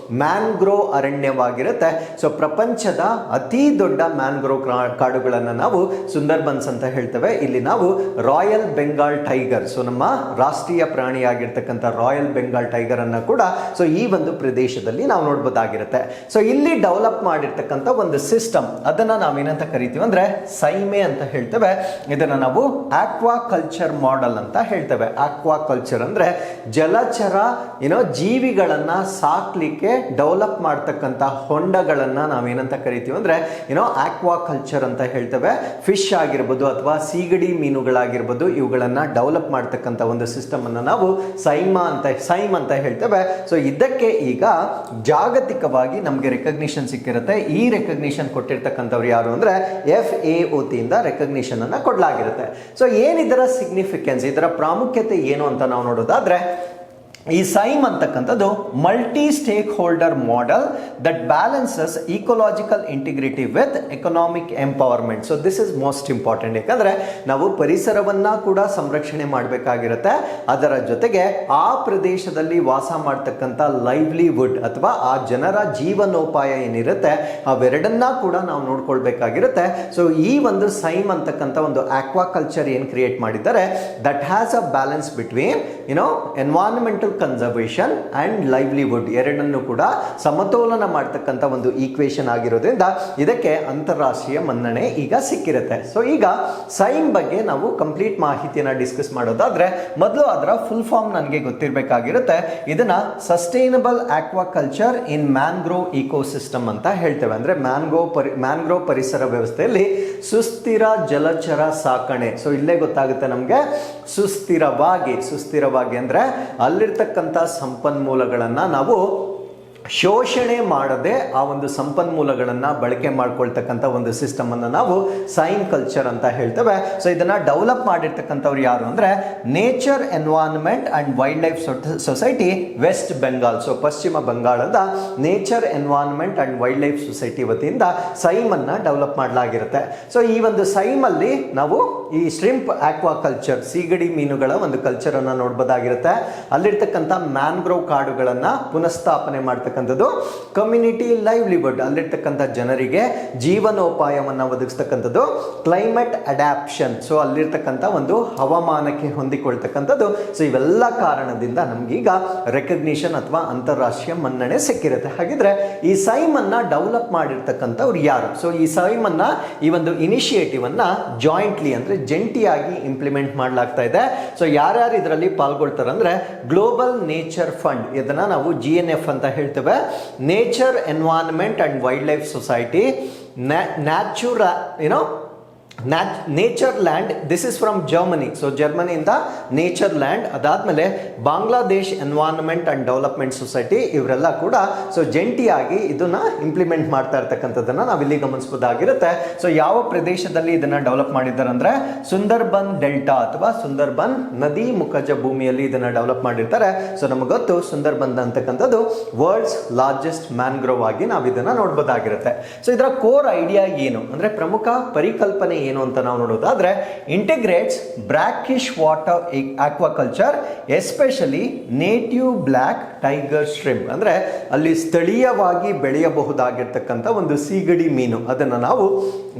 ಮ್ಯಾಂಗ್ರೋವ್ ಅರಣ್ಯವಾಗಿರುತ್ತೆ. ಸೊ ಪ್ರಪಂಚದ ಅತಿ ದೊಡ್ಡ ಮ್ಯಾಂಗ್ರೋವ್ ಕಾಡುಗಳನ್ನು ನಾವು ಸುಂದರ್ಬನ್ಸ್ ಅಂತ ಹೇಳ್ತೇವೆ. ಇಲ್ಲಿ ನಾವು ರಾಯಲ್ ಬೆಂಗಾಲ್ ಟೈಗರ್, ಸೊ ನಮ್ಮ ರಾಷ್ಟ್ರೀಯ ಪ್ರಾಣಿಯಾಗಿರ್ತಕ್ಕಂಥ ರಾಯಲ್ ಬೆಂಗಾಲ್ ಟೈಗರ್ ಅನ್ನ ಕೂಡ ಸೊ ಈ ಒಂದು ಪ್ರದೇಶದಲ್ಲಿ ನಾವು ನೋಡ್ಬೋದಾಗಿರುತ್ತೆ. ಸೊ ಇಲ್ಲಿ ಡೆವಲಪ್ ಮಾಡಿರ್ತಕ್ಕಂಥ ಒಂದು ಸಿಸ್ಟಮ್ ಅದನ್ನ ನಾವೇನಂತ ಕರಿತೀವಿ ಅಂದ್ರೆ ಸೈಮೆ ಅಂತ ಹೇಳ್ತೇವೆ. ಇದನ್ನ ನಾವು ಆಕ್ವಾಕಲ್ಚರ್ ಮಾಡೆಲ್ ಅಂತ ಹೇಳ್ತೇವೆ. ಆಕ್ವಾಕಲ್ಚರ್ ಅಂದ್ರೆ ಜಲಚರ ಜೀವಿಗಳನ್ನ ಸಾಕ್ಲಿಕ್ಕೆ ಡೆವಲಪ್ ಮಾಡ್ತಕ್ಕಂಥ ಹೊಂಡಗಳನ್ನ ನಾವೇನಂತ ಕರಿತೀವಿ ಅಂದ್ರೆ ಆಕ್ವಾ ಕಲ್ಚರ್ ಅಂತ ಹೇಳ್ತೇವೆ. ಫಿಶ್ ಆಗಿರ್ಬೋದು ಅಥವಾ ಸೀಗಡಿ ಮೀನುಗಳಾಗಿರ್ಬೋದು, ಇವುಗಳನ್ನ ಡೆವಲಪ್ ಮಾಡ್ತಕ್ಕಂಥ ಒಂದು ಸಿಸ್ಟಮ್ ಅನ್ನ ನಾವು ಸೈಮ್ ಅಂತ ಹೇಳ್ತೇವೆ. ಸೊ ಇದಕ್ಕೆ ಈಗ ಜಾಗತಿಕವಾಗಿ ನಮಗೆ ರೆಕಗ್ನಿಷನ್ ಸಿಕ್ಕಿರುತ್ತೆ. ಈ ರೆಕಗ್ನಿಷನ್ ಕೊಟ್ಟಿರ್ತಕ್ಕಂಥವ್ರು ಯಾರು ಅಂದ್ರೆ FAO ಇಂದ ರೆಕಗ್ನಿಷನ್ ಅನ್ನ ಕೊಡಲಾಗಿರುತ್ತೆ. ಸೊ ಏನಿದರ ಸಿಗ್ನಿಫಿಕೆನ್ಸ್, ಇದರ ಪ್ರಾಮುಖ್ಯತೆ ಏನು ಅಂತ ನಾವು ನೋಡೋದಾದ್ರೆ, ಈ ಸೈಮ್ ಅಂತಕ್ಕಂಥದ್ದು multi stake holder model that balances ecological integrity with economic empowerment. So this is most important. ಯಾಕಂದ್ರೆ ನಾವು ಪರಿಸರವನ್ನ ಕೂಡ ಸಂರಕ್ಷಣೆ ಮಾಡಬೇಕಾಗಿರುತ್ತೆ, ಅದರ ಜೊತೆಗೆ ಆ ಪ್ರದೇಶದಲ್ಲಿ ವಾಸ ಮಾಡ್ತಕ್ಕಂಥ ಲೈವ್ಲಿಹುಡ್ ಅಥವಾ ಆ ಜನರ ಜೀವನೋಪಾಯ ಏನಿರುತ್ತೆ ಅವೆರಡನ್ನ ಕೂಡ ನಾವು ನೋಡ್ಕೊಳ್ಬೇಕಾಗಿರುತ್ತೆ. ಸೊ ಈ ಒಂದು ಸೈಮ್ ಅಂತಕ್ಕಂಥ ಒಂದು ಆಕ್ವಾಕಲ್ಚರ್ ಏನು ಕ್ರಿಯೇಟ್ ಮಾಡಿದ್ದಾರೆ, that has a balance between environmental conservation and livelihood, ಎರಡನ್ನೂ ಕೂಡ ಸಮತೋಲನ ಮಾಡ್ತಕ್ಕಂಥ ಒಂದು ಈಕ್ವೇಶನ್ ಆಗಿರೋದ್ರಿಂದ ಇದಕ್ಕೆ ಅಂತಾರಾಷ್ಟ್ರೀಯ ಮನ್ನಣೆ ಈಗ ಸಿಕ್ಕಿರುತ್ತೆ. ಸೊ ಈಗ ಸೈಮ್ ಬಗ್ಗೆ ನಾವು ಕಂಪ್ಲೀಟ್ ಮಾಹಿತಿಯನ್ನ ಡಿಸ್ಕಸ್ ಮಾಡೋದಾದ್ರೆ, ಮೊದಲು ಅದರ ಫುಲ್ ಫಾರ್ಮ್ ನನಗೆ ಗೊತ್ತಿರಬೇಕಾಗಿರುತ್ತೆ. ಇದನ್ನ ಸಸ್ಟೈನಬಲ್ ಆಕ್ವಾಕಲ್ಚರ್ ಇನ್ ಮ್ಯಾಂಗ್ರೋವ್ ಇಕೋಸಿಸ್ಟಮ್ ಅಂತ ಹೇಳ್ತೇವೆ. ಅಂದ್ರೆ ಮ್ಯಾಂಗ್ರೋವ್ ಪರಿಸರ ವ್ಯವಸ್ಥೆಯಲ್ಲಿ ಸುಸ್ಥಿರ ಜಲಚರ ಸಾಕಣೆ. ಸೊ ಇಲ್ಲೇ ಗೊತ್ತಾಗುತ್ತೆ ನಮಗೆ ಸುಸ್ಥಿರವಾಗಿ ಅಂದ್ರೆ ಅಲ್ಲಿರ್ತಕ್ಕಂಥ ಸಂಪನ್ಮೂಲಗಳನ್ನ ನಾವು ಶೋಷಣೆ ಮಾಡದೆ ಆ ಒಂದು ಸಂಪನ್ಮೂಲಗಳನ್ನ ಬಳಕೆ ಮಾಡ್ಕೊಳ್ತಕ್ಕಂಥ ಒಂದು ಸಿಸ್ಟಮ್ ಅನ್ನ ನಾವು ಸೈಮ್ ಕಲ್ಚರ್ ಅಂತ ಹೇಳ್ತೇವೆ. ಸೊ ಇದನ್ನ ಡೆವಲಪ್ ಮಾಡಿರ್ತಕ್ಕಂಥವ್ರು ಯಾರು ಅಂದ್ರೆ nature environment and wild life society West Bengal. So ಪಶ್ಚಿಮ ಬಂಗಾಳದ nature environment and wild life society ವತಿಯಿಂದ ಸೈಮ್ ಅನ್ನ ಡೆವಲಪ್ ಮಾಡಲಾಗಿರುತ್ತೆ. ಸೊ ಈ ಒಂದು ಸೈಮ್ ಅಲ್ಲಿ ನಾವು ಈ ಶ್ರಿಂಪ್ ಆಕ್ವಾಕಲ್ಚರ್, ಸೀಗಡಿ ಮೀನುಗಳ ಒಂದು ಕಲ್ಚರ್ ಅನ್ನ ನೋಡಬಹುದಾಗಿರುತ್ತೆ. ಅಲ್ಲಿರ್ತಕ್ಕಂಥ ಮ್ಯಾಂಗ್ರೋವ್ ಕಾಡುಗಳನ್ನ ಪುನಃಸ್ಥಾಪನೆ ಮಾಡ್ತಕ್ಕಂಥದ್ದು, ಕಮ್ಯುನಿಟಿ ಲೈವ್ಲಿಹುಡ್, ಅಲ್ಲಿರ್ತಕ್ಕಂಥ ಜನರಿಗೆ ಜೀವನೋಪಾಯವನ್ನ ಒದಗಿಸ್ತಕ್ಕಂಥದ್ದು, ಕ್ಲೈಮೇಟ್ ಅಡ್ಯಾಪ್ಷನ್, ಸೊ ಅಲ್ಲಿರ್ತಕ್ಕಂಥ ಒಂದು ಹವಾಮಾನಕ್ಕೆ ಹೊಂದಿಕೊಳ್ತಕ್ಕಂಥದ್ದು. ಸೊ ಇವೆಲ್ಲ ಕಾರಣದಿಂದ ನಮ್ಗೀಗ ರೆಕಗ್ನಿಷನ್ ಅಥವಾ ಅಂತಾರಾಷ್ಟ್ರೀಯ ಮನ್ನಣೆ ಸಿಕ್ಕಿರುತ್ತೆ. ಹಾಗಿದ್ರೆ ಈ ಸೈಮ್ ಅನ್ನ ಡೆವಲಪ್ ಮಾಡಿರ್ತಕ್ಕಂಥವ್ರು ಯಾರು? ಸೊ ಈ ಸೈಮ್ ಅನ್ನ, ಈ ಒಂದು ಇನಿಷಿಯೇಟಿವ್ ಅನ್ನ ಜಾಯಿಂಟ್ಲಿ ಅಂದ್ರೆ ಜಂಟಿಯಾಗಿ ಇಂಪ್ಲಿಮೆಂಟ್ ಮಾಡಲಾಗ್ತಾ ಇದೆ. ಸೊ ಯಾರ್ಯಾರು ಇದರಲ್ಲಿ ಪಾಲ್ಗೊಳ್ತಾರೆ ಅಂದ್ರೆ ಗ್ಲೋಬಲ್ ನೇಚರ್ ಫಂಡ್, ಇದನ್ನ ನಾವು GNF ಅಂತ ಹೇಳ್ತೇವೆ, nature environment and wild life society, nature land, this is from Germany. So ಜರ್ಮನಿಯಿಂದ ನೇಚರ್ ಲ್ಯಾಂಡ್, ಅದಾದ್ಮೇಲೆ Bangladesh environment and development society, ಇವರೆಲ್ಲ ಕೂಡ ಸೊ ಜಂಟಿಯಾಗಿ ಇದನ್ನ ಇಂಪ್ಲಿಮೆಂಟ್ ಮಾಡ್ತಾ ಇರ್ತಕ್ಕಂಥದ್ದನ್ನ ನಾವಿಲ್ಲಿ ಗಮನಿಸಬಹುದಾಗಿರುತ್ತೆ. ಸೊ ಯಾವ ಪ್ರದೇಶದಲ್ಲಿ ಇದನ್ನ ಡೆವಲಪ್ ಮಾಡಿದ್ದಾರೆ ಅಂದ್ರೆ ಸುಂದರ್ಬನ್ ಡೆಲ್ಟಾ ಅಥವಾ ಸುಂದರ್ಬನ್ ನದಿ ಮುಖಜ ಭೂಮಿಯಲ್ಲಿ ಇದನ್ನ ಡೆವಲಪ್ ಮಾಡಿರ್ತಾರೆ. ಸೊ ನಮಗೆ ಗೊತ್ತು ಸುಂದರ್ಬನ್ ಅಂತಕ್ಕಂಥದ್ದು ವರ್ಲ್ಡ್ಸ್ ಲಾರ್ಜೆಸ್ಟ್ ಮ್ಯಾಂಗ್ರೋವ್ ಆಗಿ ನಾವು ಇದನ್ನ ನೋಡಬಹುದಾಗಿರುತ್ತೆ. ಸೊ ಇದರ ಕೋರ್ ಐಡಿಯಾ ಏನು ಅಂದ್ರೆ, ಪ್ರಮುಖ ಪರಿಕಲ್ಪನೆ ಏನು ಅಂತ ನಾವು ನೋಡೋದಾದ್ರೆ, integrates brackish water aquaculture especially native black tiger shrimp, ಅಂದ್ರೆ ಅಲ್ಲಿ ಸ್ಥಳೀಯವಾಗಿ ಬೆಳೆಯಬಹುದಾಗಿರ್ತಕ್ಕಂಥ ಒಂದು ಸೀಗಡಿ ಮೀನು, ಅದನ್ನ ನಾವು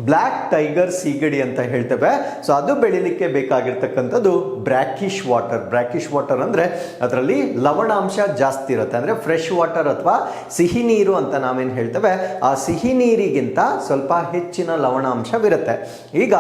ಬ್ಲ್ಯಾಕ್ ಟೈಗರ್ ಸೀಗಡಿ ಅಂತ ಹೇಳ್ತೇವೆ. ಸೊ ಅದು ಬೆಳಿಲಿಕ್ಕೆ ಬೇಕಾಗಿರ್ತಕ್ಕಂಥದ್ದು ಬ್ರಾಕಿಶ್ ವಾಟರ್ ಅಂದ್ರೆ ಅದರಲ್ಲಿ ಲವಣಾಂಶ ಜಾಸ್ತಿ ಇರುತ್ತೆ. ಅಂದ್ರೆ ಫ್ರೆಶ್ ವಾಟರ್ ಅಥವಾ ಸಿಹಿ ನೀರು ಅಂತ ನಾವೇನು ಹೇಳ್ತೇವೆ, ಆ ಸಿಹಿ ನೀರಿಗಿಂತ ಸ್ವಲ್ಪ ಹೆಚ್ಚಿನ ಲವಣಾಂಶವಿರುತ್ತೆ. ಈಗ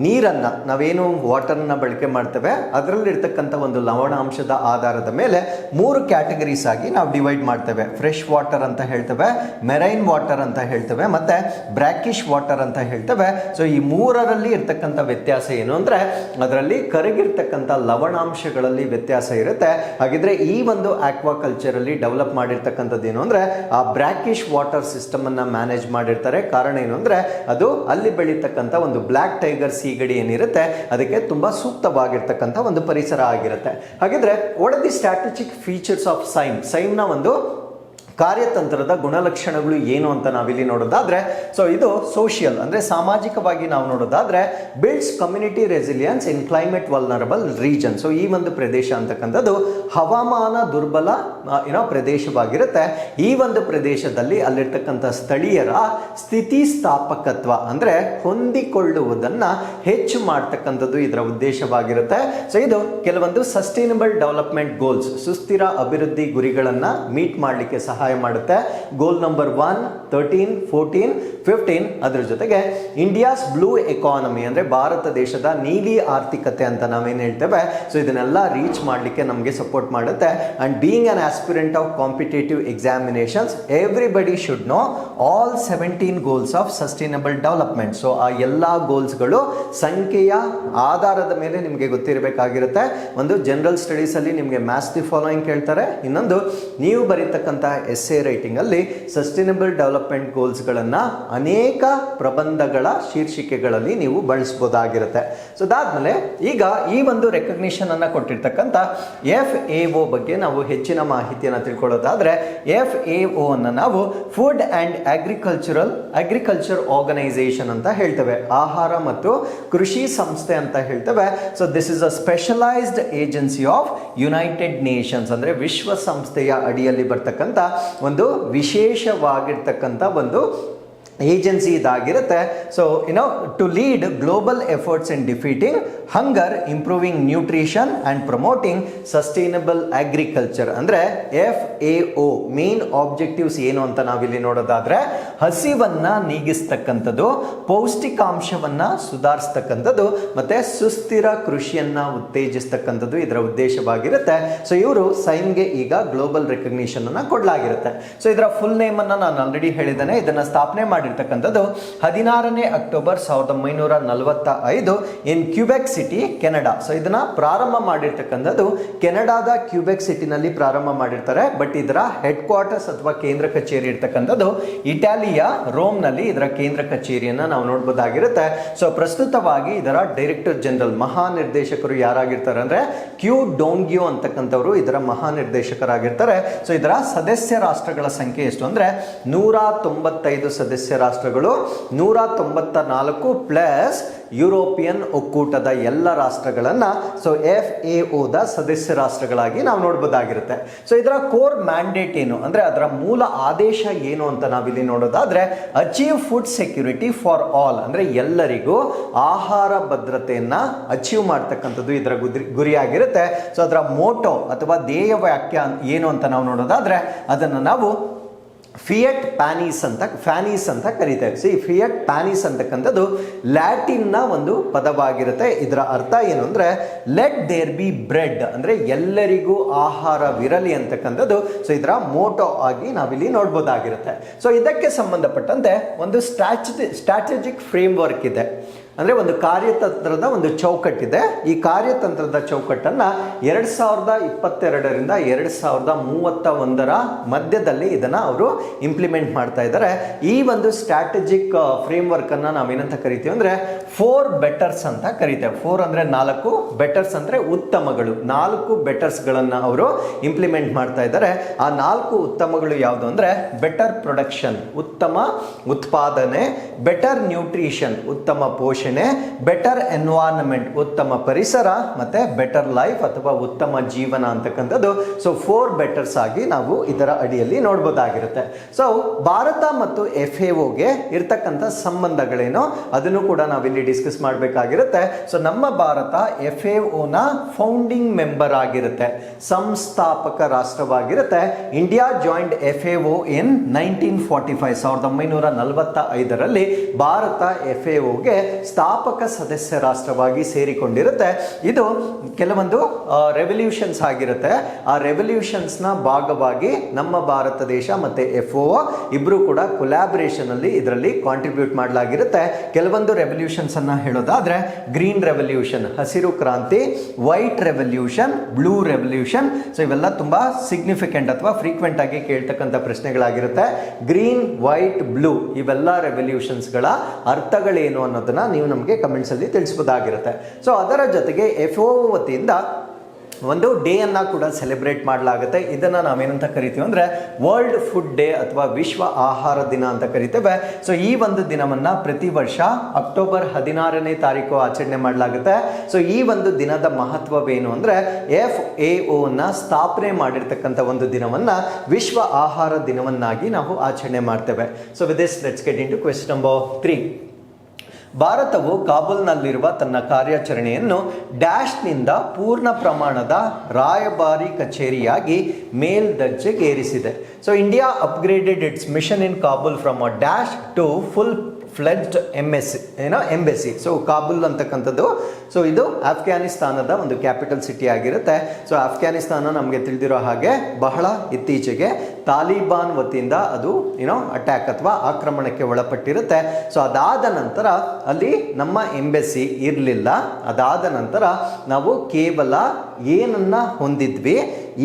ನೀರನ್ನ ನಾವೇನು ವಾಟರ್ನ ಬಳಕೆ ಮಾಡ್ತೇವೆ, ಅದರಲ್ಲಿ ಇರ್ತಕ್ಕಂಥ ಒಂದು ಲವಣಾಂಶದ ಆಧಾರದ ಮೇಲೆ 3 ಕ್ಯಾಟಗರೀಸ್ ಆಗಿ ನಾವು ಡಿವೈಡ್ ಮಾಡ್ತೇವೆ. ಫ್ರೆಶ್ ವಾಟರ್ ಅಂತ ಹೇಳ್ತೇವೆ, ಮೆರೈನ್ ವಾಟರ್ ಅಂತ ಹೇಳ್ತೇವೆ, ಮತ್ತೆ ಬ್ರಾಕಿಶ್ ವಾಟರ್ ಅಂತ ಹೇಳ್ತೇವೆ. ಸೊ ಈ 3ರಲ್ಲಿ ಇರ್ತಕ್ಕಂಥ ವ್ಯತ್ಯಾಸ ಏನು ಅಂದ್ರೆ, ಅದರಲ್ಲಿ ಕರಗಿರ್ತಕ್ಕಂಥ ಲವಣಾಂಶಗಳಲ್ಲಿ ವ್ಯತ್ಯಾಸ ಇರುತ್ತೆ. ಹಾಗಿದ್ರೆ ಈ ಒಂದು ಆಕ್ವಾಕಲ್ಚರ್ ಅಲ್ಲಿ ಡೆವಲಪ್ ಮಾಡಿರ್ತಕ್ಕಂಥದ್ದು ಏನು ಅಂದ್ರೆ, ಆ ಬ್ರಾಕಿಶ್ ವಾಟರ್ ಸಿಸ್ಟಮ್ ಅನ್ನ ಮ್ಯಾನೇಜ್ ಮಾಡಿರ್ತಾರೆ. ಕಾರಣ ಏನು ಅಂದ್ರೆ, ಅದು ಅಲ್ಲಿ ಬೆಳೀತಕ್ಕಂಥ ಒಂದು ಬ್ಲ್ಯಾಕ್ ಟೈಗರ್ ಸೀಗಡಿ ಏನಿರುತ್ತೆ ಅದಕ್ಕೆ ತುಂಬಾ ಸೂಕ್ತವಾಗಿರ್ತಕ್ಕಂಥ ಒಂದು ಪರಿಸರ ಆಗಿರುತ್ತೆ. ಹಾಗಿದ್ರೆ what are the strategic features of ಸೈಮ್ ನ ಒಂದು ಕಾರ್ಯತಂತ್ರದ ಗುಣಲಕ್ಷಣಗಳು ಏನು ಅಂತ ನಾವಿಲ್ಲಿ ನೋಡೋದಾದ್ರೆ, ಸೊ ಇದು ಸೋಷಿಯಲ್ ಅಂದ್ರೆ ಸಾಮಾಜಿಕವಾಗಿ ನಾವು ನೋಡೋದಾದ್ರೆ, ಬಿಲ್ಡ್ಸ್ ಕಮ್ಯುನಿಟಿ ರೆಸಿಲಿಯನ್ಸ್ ಇನ್ ಕ್ಲೈಮೇಟ್ ವಲ್ನರಬಲ್ ರೀಜನ್. ಸೊ ಈ ಒಂದು ಪ್ರದೇಶ ಅಂತಕ್ಕಂಥದ್ದು ಹವಾಮಾನ ದುರ್ಬಲ ಪ್ರದೇಶವಾಗಿರುತ್ತೆ. ಈ ಒಂದು ಪ್ರದೇಶದಲ್ಲಿ ಅಲ್ಲಿರ್ತಕ್ಕಂಥ ಸ್ಥಳೀಯರ ಸ್ಥಿತಿಸ್ಥಾಪಕತ್ವ ಅಂದ್ರೆ ಹೊಂದಿಕೊಳ್ಳುವುದನ್ನ ಹೆಚ್ಚು ಮಾಡ್ತಕ್ಕಂಥದ್ದು ಇದರ ಉದ್ದೇಶವಾಗಿರುತ್ತೆ. ಸೊ ಇದು ಕೆಲವೊಂದು ಸಸ್ಟೈನಬಲ್ ಡೆವಲಪ್ಮೆಂಟ್ ಗೋಲ್ಸ್, ಸುಸ್ಥಿರ ಅಭಿವೃದ್ಧಿ ಗುರಿಗಳನ್ನ ಮೀಟ್ ಮಾಡಲಿಕ್ಕೆ ಸಹಾಯ ಮಾಡುತ್ತೆ. ಗೋಲ್ ನಂಬರ್ 1 13, 14, 15. ಅದ್ರ ಜೊತೆಗೆ ಇಂಡಿಯಾಸ್ ಬ್ಲೂ ಎಕಾನಮಿ ಅಂದ್ರೆ ಭಾರತ ದೇಶದ ನೀಲಿ ಆರ್ಥಿಕತೆ ಅಂತ ನಾವೇನು ಹೇಳ್ತೇವೆ. ಸೊ ಇದನ್ನೆಲ್ಲ ರೀಚ್ ಮಾಡಲಿಕ್ಕೆ ನಮಗೆ ಸಪೋರ್ಟ್ ಮಾಡುತ್ತೆ. And being an aspirant of competitive examinations everybody should know all 17 goals of sustainable development. So ಆ ಎಲ್ಲ ಗೋಲ್ಸ್ಗಳು ಸಂಖ್ಯೆಯ ಆಧಾರದ ಮೇಲೆ ನಿಮಗೆ ಗೊತ್ತಿರಬೇಕಾಗಿರುತ್ತೆ. ಒಂದು ಜನರಲ್ ಸ್ಟಡೀಸ್ ಅಲ್ಲಿ ನಿಮಗೆ ಮ್ಯಾಥ್ಸ್ ದಿ ಫಾಲೋಯಿಂಗ್ ಕೇಳ್ತಾರೆ, ಇನ್ನೊಂದು ನೀವು ಬರೀತಕ್ಕಂಥ ಎಸ್ಸೆ ರೈಟಿಂಗ್ ಅಲ್ಲಿ ಸಸ್ಟೈನಬಲ್ ಡೆವಲಪ್ಮೆಂಟ್ ಗೋಲ್ಸ್ಗಳನ್ನ ಅನೇಕ ಪ್ರಬಂಧಗಳ ಶೀರ್ಷಿಕೆಗಳಲ್ಲಿ ನೀವು ಬಳಸಬಹುದಾಗಿರುತ್ತೆ. ಸೊ ಅದಾದ್ಮೇಲೆ ಈಗ ಈ ಒಂದು ರೆಕಗ್ನಿಷನ್ ಅನ್ನ ಕೊಟ್ಟಿರ್ತಕ್ಕಂಥ FAO ಬಗ್ಗೆ ನಾವು ಹೆಚ್ಚಿನ ಮಾಹಿತಿಯನ್ನು ತಿಳ್ಕೊಳ್ಳೋದಾದ್ರೆ, FAO ಅನ್ನ ನಾವು ಫುಡ್ ಅಂಡ್ ಅಗ್ರಿಕಲ್ಚರ್ ಆರ್ಗನೈಸೇಷನ್ ಅಂತ ಹೇಳ್ತೇವೆ, ಆಹಾರ ಮತ್ತು ಕೃಷಿ ಸಂಸ್ಥೆ ಅಂತ ಹೇಳ್ತೇವೆ. So this is a specialised agency of United Nations ಅಂದ್ರೆ ವಿಶ್ವಸಂಸ್ಥೆಯ ಅಡಿಯಲ್ಲಿ ಬರ್ತಕ್ಕಂಥ ಒಂದು ವಿಶೇಷವಾಗಿರ್ತಕ್ಕಂಥ ಒಂದು ಏಜೆನ್ಸಿ ಇದಾಗಿರುತ್ತೆ. So to lead global efforts in defeating hunger, improving nutrition and promoting sustainable agriculture. ಅಂದ್ರೆ FAO ಮೇನ್ ಆಬ್ಜೆಕ್ಟಿವ್ಸ್ ಏನು ಅಂತ ನಾವಿಲ್ಲಿ ನೋಡೋದಾದ್ರೆ, ಹಸಿವನ್ನ ನೀಗಿಸ್ತಕ್ಕಂಥದ್ದು, ಪೌಷ್ಟಿಕಾಂಶವನ್ನ ಸುಧಾರಿಸ್ತಕ್ಕಂಥದ್ದು ಮತ್ತೆ ಸುಸ್ಥಿರ ಕೃಷಿಯನ್ನ ಉತ್ತೇಜಿಸ್ತಕ್ಕಂಥದ್ದು ಇದರ ಉದ್ದೇಶವಾಗಿರುತ್ತೆ. ಸೊ ಇವರು ಸೈನ್ಗೆ ಈಗ ಗ್ಲೋಬಲ್ ರೆಕಗ್ನಿಷನ್ ಅನ್ನ ಕೊಡಲಾಗಿರುತ್ತೆ. ಸೊ ಇದರ ಫುಲ್ ನೇಮ್ ಅನ್ನ ನಾನು ಆಲ್ರೆಡಿ ಹೇಳಿದ್ದೇನೆ. ಇದನ್ನ ಸ್ಥಾಪನೆ ಮಾಡಿರ್ತಕ್ಕಂಥದ್ದು 16ನೇ ಅಕ್ಟೋಬರ್ 1945 ಇನ್ ಕ್ಯೂಬೆಕ್ ಸಿಟಿ, ಕೆನಡಾ. ಸೊ ಇದನ್ನ ಪ್ರಾರಂಭ ಮಾಡಿರ್ತಕ್ಕಂಥದ್ದು ಕೆನಡಾದ ಕ್ಯೂಬೆಕ್ ಸಿಟಿನಲ್ಲಿ ಪ್ರಾರಂಭ ಮಾಡಿರ್ತಾರೆ. ಬಟ್ ಇದರ ಹೆಡ್ ಕ್ವಾರ್ಟರ್ಸ್ ಅಥವಾ ಕೇಂದ್ರ ಕಚೇರಿ ಇರ್ತಕ್ಕಂಥದ್ದು ಇಟಾಲಿಯ ರೋಮ್ನಲ್ಲಿ ಇದರ ಕೇಂದ್ರ ಕಚೇರಿಯನ್ನ ನಾವು ನೋಡಬಹುದಾಗಿರುತ್ತೆ. ಸೊ ಪ್ರಸ್ತುತವಾಗಿ ಇದರ ಡೈರೆಕ್ಟರ್ ಜನರಲ್ ಮಹಾನಿರ್ದೇಶಕರು ಯಾರಾಗಿರ್ತಾರೆ ಅಂದ್ರೆ ಕ್ಯೂ ಡೋಂಗ್ಯೋ ಅಂತಕ್ಕಂಥವರು ಇದರ ಮಹಾನಿರ್ದೇಶಕರಾಗಿರ್ತಾರೆ. ಸೊ ಇದರ ಸದಸ್ಯ ರಾಷ್ಟ್ರಗಳ ಸಂಖ್ಯೆ ಎಷ್ಟು ಅಂದ್ರೆ 195 ಸದಸ್ಯ ರಾಷ್ಟ್ರಗಳು, 194 ಪ್ಲಸ್ ಯುರೋಪಿಯನ್ ಒಕ್ಕೂಟದ ಎಲ್ಲ ರಾಷ್ಟ್ರಗಳನ್ನ ಸೊ FAO ದ ಸದಸ್ಯ ರಾಷ್ಟ್ರಗಳಾಗಿ ನಾವು ನೋಡಬಹುದಾಗಿರುತ್ತೆ. ಸೊ ಇದರ ಕೋರ್ ಮ್ಯಾಂಡೇಟ್ ಏನು ಅಂದ್ರೆ, ಅದರ ಮೂಲ ಆದೇಶ ಏನು ಅಂತ ನಾವಿಲ್ಲಿ ನೋಡೋದಾದ್ರೆ, achieve food security for all ಅಂದ್ರೆ ಎಲ್ಲರಿಗೂ ಆಹಾರ ಭದ್ರತೆಯನ್ನ ಅಚೀವ್ ಮಾಡ್ತಕ್ಕಂಥದ್ದು ಇದರ ಗುರಿಯಾಗಿರುತ್ತೆ. ಸೊ ಅದರ ಮೋಟೋ ಅಥವಾ ಧ್ಯೇಯ ವಾಕ್ಯ ಏನು ಅಂತ ನಾವು ನೋಡೋದಾದ್ರೆ, ಅದನ್ನು ನಾವು ಫಿಯಟ್ ಫ್ಯಾನೀಸ್ ಅಂತ ಕರೀತೇವೆ. ಸಿ ಫಿಯಟ್ ಪ್ಯಾನೀಸ್ ಅಂತಕ್ಕಂಥದ್ದು ಲ್ಯಾಟಿನ್ನ ಒಂದು ಪದವಾಗಿರುತ್ತೆ. ಇದರ ಅರ್ಥ ಏನು ಅಂದ್ರೆ, ಲೆಟ್ ದೇರ್ ಬಿ ಬ್ರೆಡ್ ಅಂದ್ರೆ ಎಲ್ಲರಿಗೂ ಆಹಾರವಿರಲಿ ಅಂತಕ್ಕಂಥದ್ದು. ಸೊ ಇದರ ಮೋಟೋ ಆಗಿ ನಾವಿಲ್ಲಿ ನೋಡ್ಬೋದಾಗಿರುತ್ತೆ. ಸೊ ಇದಕ್ಕೆ ಸಂಬಂಧಪಟ್ಟಂತೆ ಒಂದು ಸ್ಟ್ರಾಟಜಿಕ್ ಫ್ರೇಮ್ ವರ್ಕ್ ಇದೆ, ಅಂದ್ರೆ ಒಂದು ಕಾರ್ಯತಂತ್ರದ ಒಂದು ಚೌಕಟ್ಟಿದೆ. ಈ ಕಾರ್ಯತಂತ್ರದ ಚೌಕಟ್ಟನ್ನ 2022ರಿಂದ 2031 ಮಧ್ಯದಲ್ಲಿ ಇದನ್ನ ಅವರು ಇಂಪ್ಲಿಮೆಂಟ್ ಮಾಡ್ತಾ ಇದ್ದಾರೆ. ಈ ಒಂದು ಸ್ಟ್ರಾಟಜಿಕ್ ಫ್ರೇಮ್ ವರ್ಕ್ ಅನ್ನ ನಾವೇನಂತ ಕರಿತೀವಿ ಅಂದ್ರೆ 4 ಬೆಟರ್ಸ್ ಅಂತ ಕರಿತೇವೆ. 4 ಅಂದ್ರೆ 4, ಬೆಟರ್ಸ್ ಅಂದ್ರೆ ಉತ್ತಮಗಳು. 4 ಬೆಟರ್ಸ್ ಗಳನ್ನ ಅವರು ಇಂಪ್ಲಿಮೆಂಟ್ ಮಾಡ್ತಾ ಇದ್ದಾರೆ. ಆ 4 ಉತ್ತಮಗಳು ಯಾವುದು ಅಂದ್ರೆ, ಬೆಟರ್ ಪ್ರೊಡಕ್ಷನ್ ಉತ್ತಮ ಉತ್ಪಾದನೆ, ಬೆಟರ್ ನ್ಯೂಟ್ರಿಷನ್ ಉತ್ತಮ ಪೋಷಣೆ, ಬೆಟರ್ ಎನ್ವೈರನ್ಮೆಂಟ್ ಉತ್ತಮ ಪರಿಸರ, ಮತ್ತೆ ಬೆಟರ್ ಲೈಫ್ ಅಥವಾ ಉತ್ತಮ ಜೀವನ ಅಂತಕ್ಕಂಥದ್ದು. ಸೊ 4 ಬೆಟರ್ಸ್ ಆಗಿ ನಾವು ಇದರ ಅಡಿಯಲ್ಲಿ ನೋಡಬಹುದಾಗಿರುತ್ತೆ. ಸೊ ಭಾರತ ಮತ್ತು FAOಗೆ ಇರ್ತಕ್ಕಂಥ ಸಂಬಂಧಗಳೇನು ಅದನ್ನು ಕೂಡ ನಾವಿಲ್ಲಿ ಡಿಸ್ಕಸ್ ಮಾಡಬೇಕಾಗಿರುತ್ತೆ. ಸೊ ನಮ್ಮ ಭಾರತ FAOನ ಫೌಂಡಿಂಗ್ ಮೆಂಬರ್ ಆಗಿರುತ್ತೆ, ಸಂಸ್ಥಾಪಕ ರಾಷ್ಟ್ರವಾಗಿರುತ್ತೆ. ಇಂಡಿಯಾ ಜಾಯಿಂಡ್ FAO ಇನ್ 1945 1945ರಲ್ಲಿ ಭಾರತ FAOಗೆ ಸ್ಥಾಪಕ ಸದಸ್ಯ ರಾಷ್ಟ್ರವಾಗಿ ಸೇರಿಕೊಂಡಿರುತ್ತೆ. ಇದು ಕೆಲವೊಂದು ರೆವಲ್ಯೂಷನ್ಸ್ ಆಗಿರುತ್ತೆ. ಆ ರೆವಲ್ಯೂಷನ್ಸ್ ನ ಭಾಗವಾಗಿ ನಮ್ಮ ಭಾರತ ದೇಶ ಮತ್ತೆ FAO ಇಬ್ರು ಕೂಡ ಕೊಲಾಬರೇಷನ್ ಅಲ್ಲಿ ಇದರಲ್ಲಿ ಕಾಂಟ್ರಿಬ್ಯೂಟ್ ಮಾಡಲಾಗಿರುತ್ತೆ. ಕೆಲವೊಂದು ರೆವಲ್ಯೂಷನ್ಸ್ ಅನ್ನ ಹೇಳೋದಾದ್ರೆ, ಗ್ರೀನ್ ರೆವಲ್ಯೂಷನ್ ಹಸಿರು ಕ್ರಾಂತಿ, white revolution, blue revolution. So ಇವೆಲ್ಲ ತುಂಬಾ ಸಿಗ್ನಿಫಿಕೆಂಟ್ ಅಥವಾ ಫ್ರೀಕ್ವೆಂಟ್ ಆಗಿ ಕೇಳ್ತಕ್ಕಂಥ ಪ್ರಶ್ನೆಗಳಾಗಿರುತ್ತೆ. ಗ್ರೀನ್, ವೈಟ್, ಬ್ಲೂ ಇವೆಲ್ಲ ರೆವಲ್ಯೂಷನ್ಸ್ ಗಳ ಅರ್ಥಗಳೇನು ಅನ್ನೋದನ್ನ ನೀವು ನಮಗೆ ಕಮೆಂಟ್ಸ್ ಅಲ್ಲಿ ತಿಳಿಸಬಹುದಾಗಿರುತ್ತೆ. ಸೊ ಅದರ ಜೊತೆಗೆ FAO ವತಿಯಿಂದ ಒಂದು ಡೇ ಅನ್ನ ಕೂಡ ಸೆಲೆಬ್ರೇಟ್ ಮಾಡಲಾಗುತ್ತೆ. ಇದನ್ನ ನಾವೇನಂತ ಕರಿತೀವಿ ಅಂದ್ರೆ ವರ್ಲ್ಡ್ ಫುಡ್ ಡೇ ಅಥವಾ ವಿಶ್ವ ಆಹಾರ ದಿನ ಅಂತ ಕರಿತೇವೆ. ಸೊ ಈ ಒಂದು ದಿನವನ್ನ ಪ್ರತಿ ವರ್ಷ ಅಕ್ಟೋಬರ್ 16ನೇ ತಾರೀಕು ಆಚರಣೆ ಮಾಡಲಾಗುತ್ತೆ. ಸೊ ಈ ಒಂದು ದಿನದ ಮಹತ್ವವೇನು ಅಂದ್ರೆ, FAO ನ ಸ್ಥಾಪನೆ ಮಾಡಿರ್ತಕ್ಕಂಥ ಒಂದು ದಿನವನ್ನ ವಿಶ್ವ ಆಹಾರ ದಿನವನ್ನಾಗಿ ನಾವು ಆಚರಣೆ ಮಾಡ್ತೇವೆ. So with this let's get into question number 3. ಭಾರತವು ಕಾಬೂಲ್ನಲ್ಲಿರುವ ತನ್ನ ಕಾರ್ಯಾಚರಣೆಯನ್ನು ಡ್ಯಾಶ್ನಿಂದ ಪೂರ್ಣ ಪ್ರಮಾಣದ ರಾಯಭಾರಿ ಕಚೇರಿಯಾಗಿ ಮೇಲ್ದರ್ಜೆಗೇರಿಸಿದೆ. So India upgraded its mission in Kabul from a dash to full fledged embassy. So Kabul ಅಂತಕ್ಕಂಥದ್ದು, ಸೊ ಇದು ಆಫ್ಘಾನಿಸ್ತಾನದ ಒಂದು ಕ್ಯಾಪಿಟಲ್ ಸಿಟಿ ಆಗಿರುತ್ತೆ. ಸೊ ಆಫ್ಘಾನಿಸ್ತಾನ ನಮಗೆ ತಿಳಿದಿರೋ ಹಾಗೆ ಬಹಳ ಇತ್ತೀಚೆಗೆ ತಾಲಿಬಾನ್ ವತಿಯಿಂದ ಅದು ಅಟ್ಯಾಕ್ ಅಥವಾ ಆಕ್ರಮಣಕ್ಕೆ ಒಳಪಟ್ಟಿರುತ್ತೆ. ಸೊ ಅದಾದ ನಂತರ ಅಲ್ಲಿ ನಮ್ಮ ಎಂಬೆಸಿ ಇರಲಿಲ್ಲ. ಅದಾದ ನಂತರ ನಾವು ಕೇವಲ ಏನನ್ನ ಹೊಂದಿದ್ವಿ,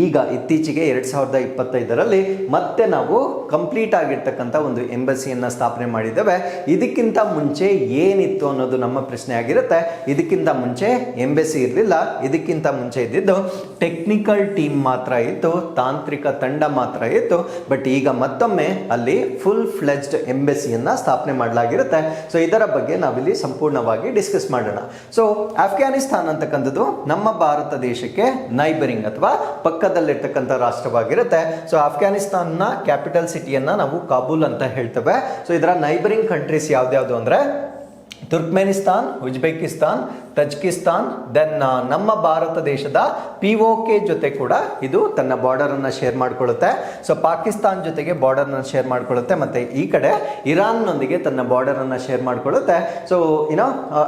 ಈಗ ಇತ್ತೀಚೆಗೆ 2025ರಲ್ಲಿ ಮತ್ತೆ ನಾವು ಕಂಪ್ಲೀಟ್ ಆಗಿರ್ತಕ್ಕಂಥ ಒಂದು ಎಂಬಸಿಯನ್ನು ಸ್ಥಾಪನೆ ಮಾಡಿದ್ದೇವೆ. ಇದಕ್ಕಿಂತ ಮುಂಚೆ ಏನಿತ್ತು ಅನ್ನೋದು ನಮ್ಮ ಪ್ರಶ್ನೆ ಆಗಿರುತ್ತೆ. ಇದಕ್ಕಿಂತ ಮುಂಚೆ ಎಂಬಸಿ ಇರಲಿಲ್ಲ. ಇದಕ್ಕಿಂತ ಮುಂಚೆ ಇದ್ದಿದ್ದು ಟೆಕ್ನಿಕಲ್ ಟೀಮ್ ಮಾತ್ರ ಇತ್ತು, ತಾಂತ್ರಿಕ ತಂಡ ಮಾತ್ರ ಇತ್ತು. ಬಟ್ ಈಗ ಮತ್ತೊಮ್ಮೆ ಅಲ್ಲಿ ಫುಲ್ ಫ್ಲೆಜ್ಡ್ ಎಂಬಸಿಯನ್ನು ಸ್ಥಾಪನೆ ಮಾಡಲಾಗಿರುತ್ತೆ. ಸೊ ಇದರ ಬಗ್ಗೆ ನಾವಿಲ್ಲಿ ಸಂಪೂರ್ಣವಾಗಿ ಡಿಸ್ಕಸ್ ಮಾಡೋಣ. ಸೊ ಆಫ್ಘಾನಿಸ್ತಾನ ಅಂತಕ್ಕಂಥದ್ದು ನಮ್ಮ ಭಾರತ ದೇಶಕ್ಕೆ ನೈಬರಿಂಗ್ ಅಥವಾ ಪಕ್ಕದಲ್ಲಿರ್ತಕ್ಕಂಥ ರಾಷ್ಟ್ರವಾಗಿರುತ್ತೆ. ಸೊ ಆಫ್ಘಾನಿಸ್ತಾನ್ನ ಕ್ಯಾಪಿಟಲ್ ಸಿಟಿಯನ್ನ ನಾವು ಕಾಬೂಲ್ ಅಂತ ಹೇಳ್ತೇವೆ. ಸೊ ಇದರ ನೈಬರಿಂಗ್ ಕಂಟ್ರೀಸ್ ಯಾವ್ದ್ಯಾವ್ದು ಅಂದ್ರೆ ತುರ್ಕ್ಮೆನಿಸ್ತಾನ್, ಉಜ್ಬೇಕಿಸ್ತಾನ್, ತಜ್ಕಿಸ್ತಾನ್, ದೆನ್ ನಮ್ಮ ಭಾರತ ದೇಶದ POK ಜೊತೆ ಕೂಡ ಇದು ತನ್ನ ಬಾರ್ಡರ್ ಅನ್ನ ಶೇರ್ ಮಾಡ್ಕೊಳ್ಳುತ್ತೆ. ಸೊ ಪಾಕಿಸ್ತಾನ್ ಜೊತೆಗೆ ಬಾರ್ಡರ್ ಅನ್ನ ಶೇರ್ ಮಾಡ್ಕೊಳ್ಳುತ್ತೆ. ಮತ್ತೆ ಈ ಕಡೆ ಇರಾನ್ ನೊಂದಿಗೆ ತನ್ನ ಬಾರ್ಡರ್ ಅನ್ನ ಶೇರ್ ಮಾಡ್ಕೊಳ್ಳುತ್ತೆ. ಸೊ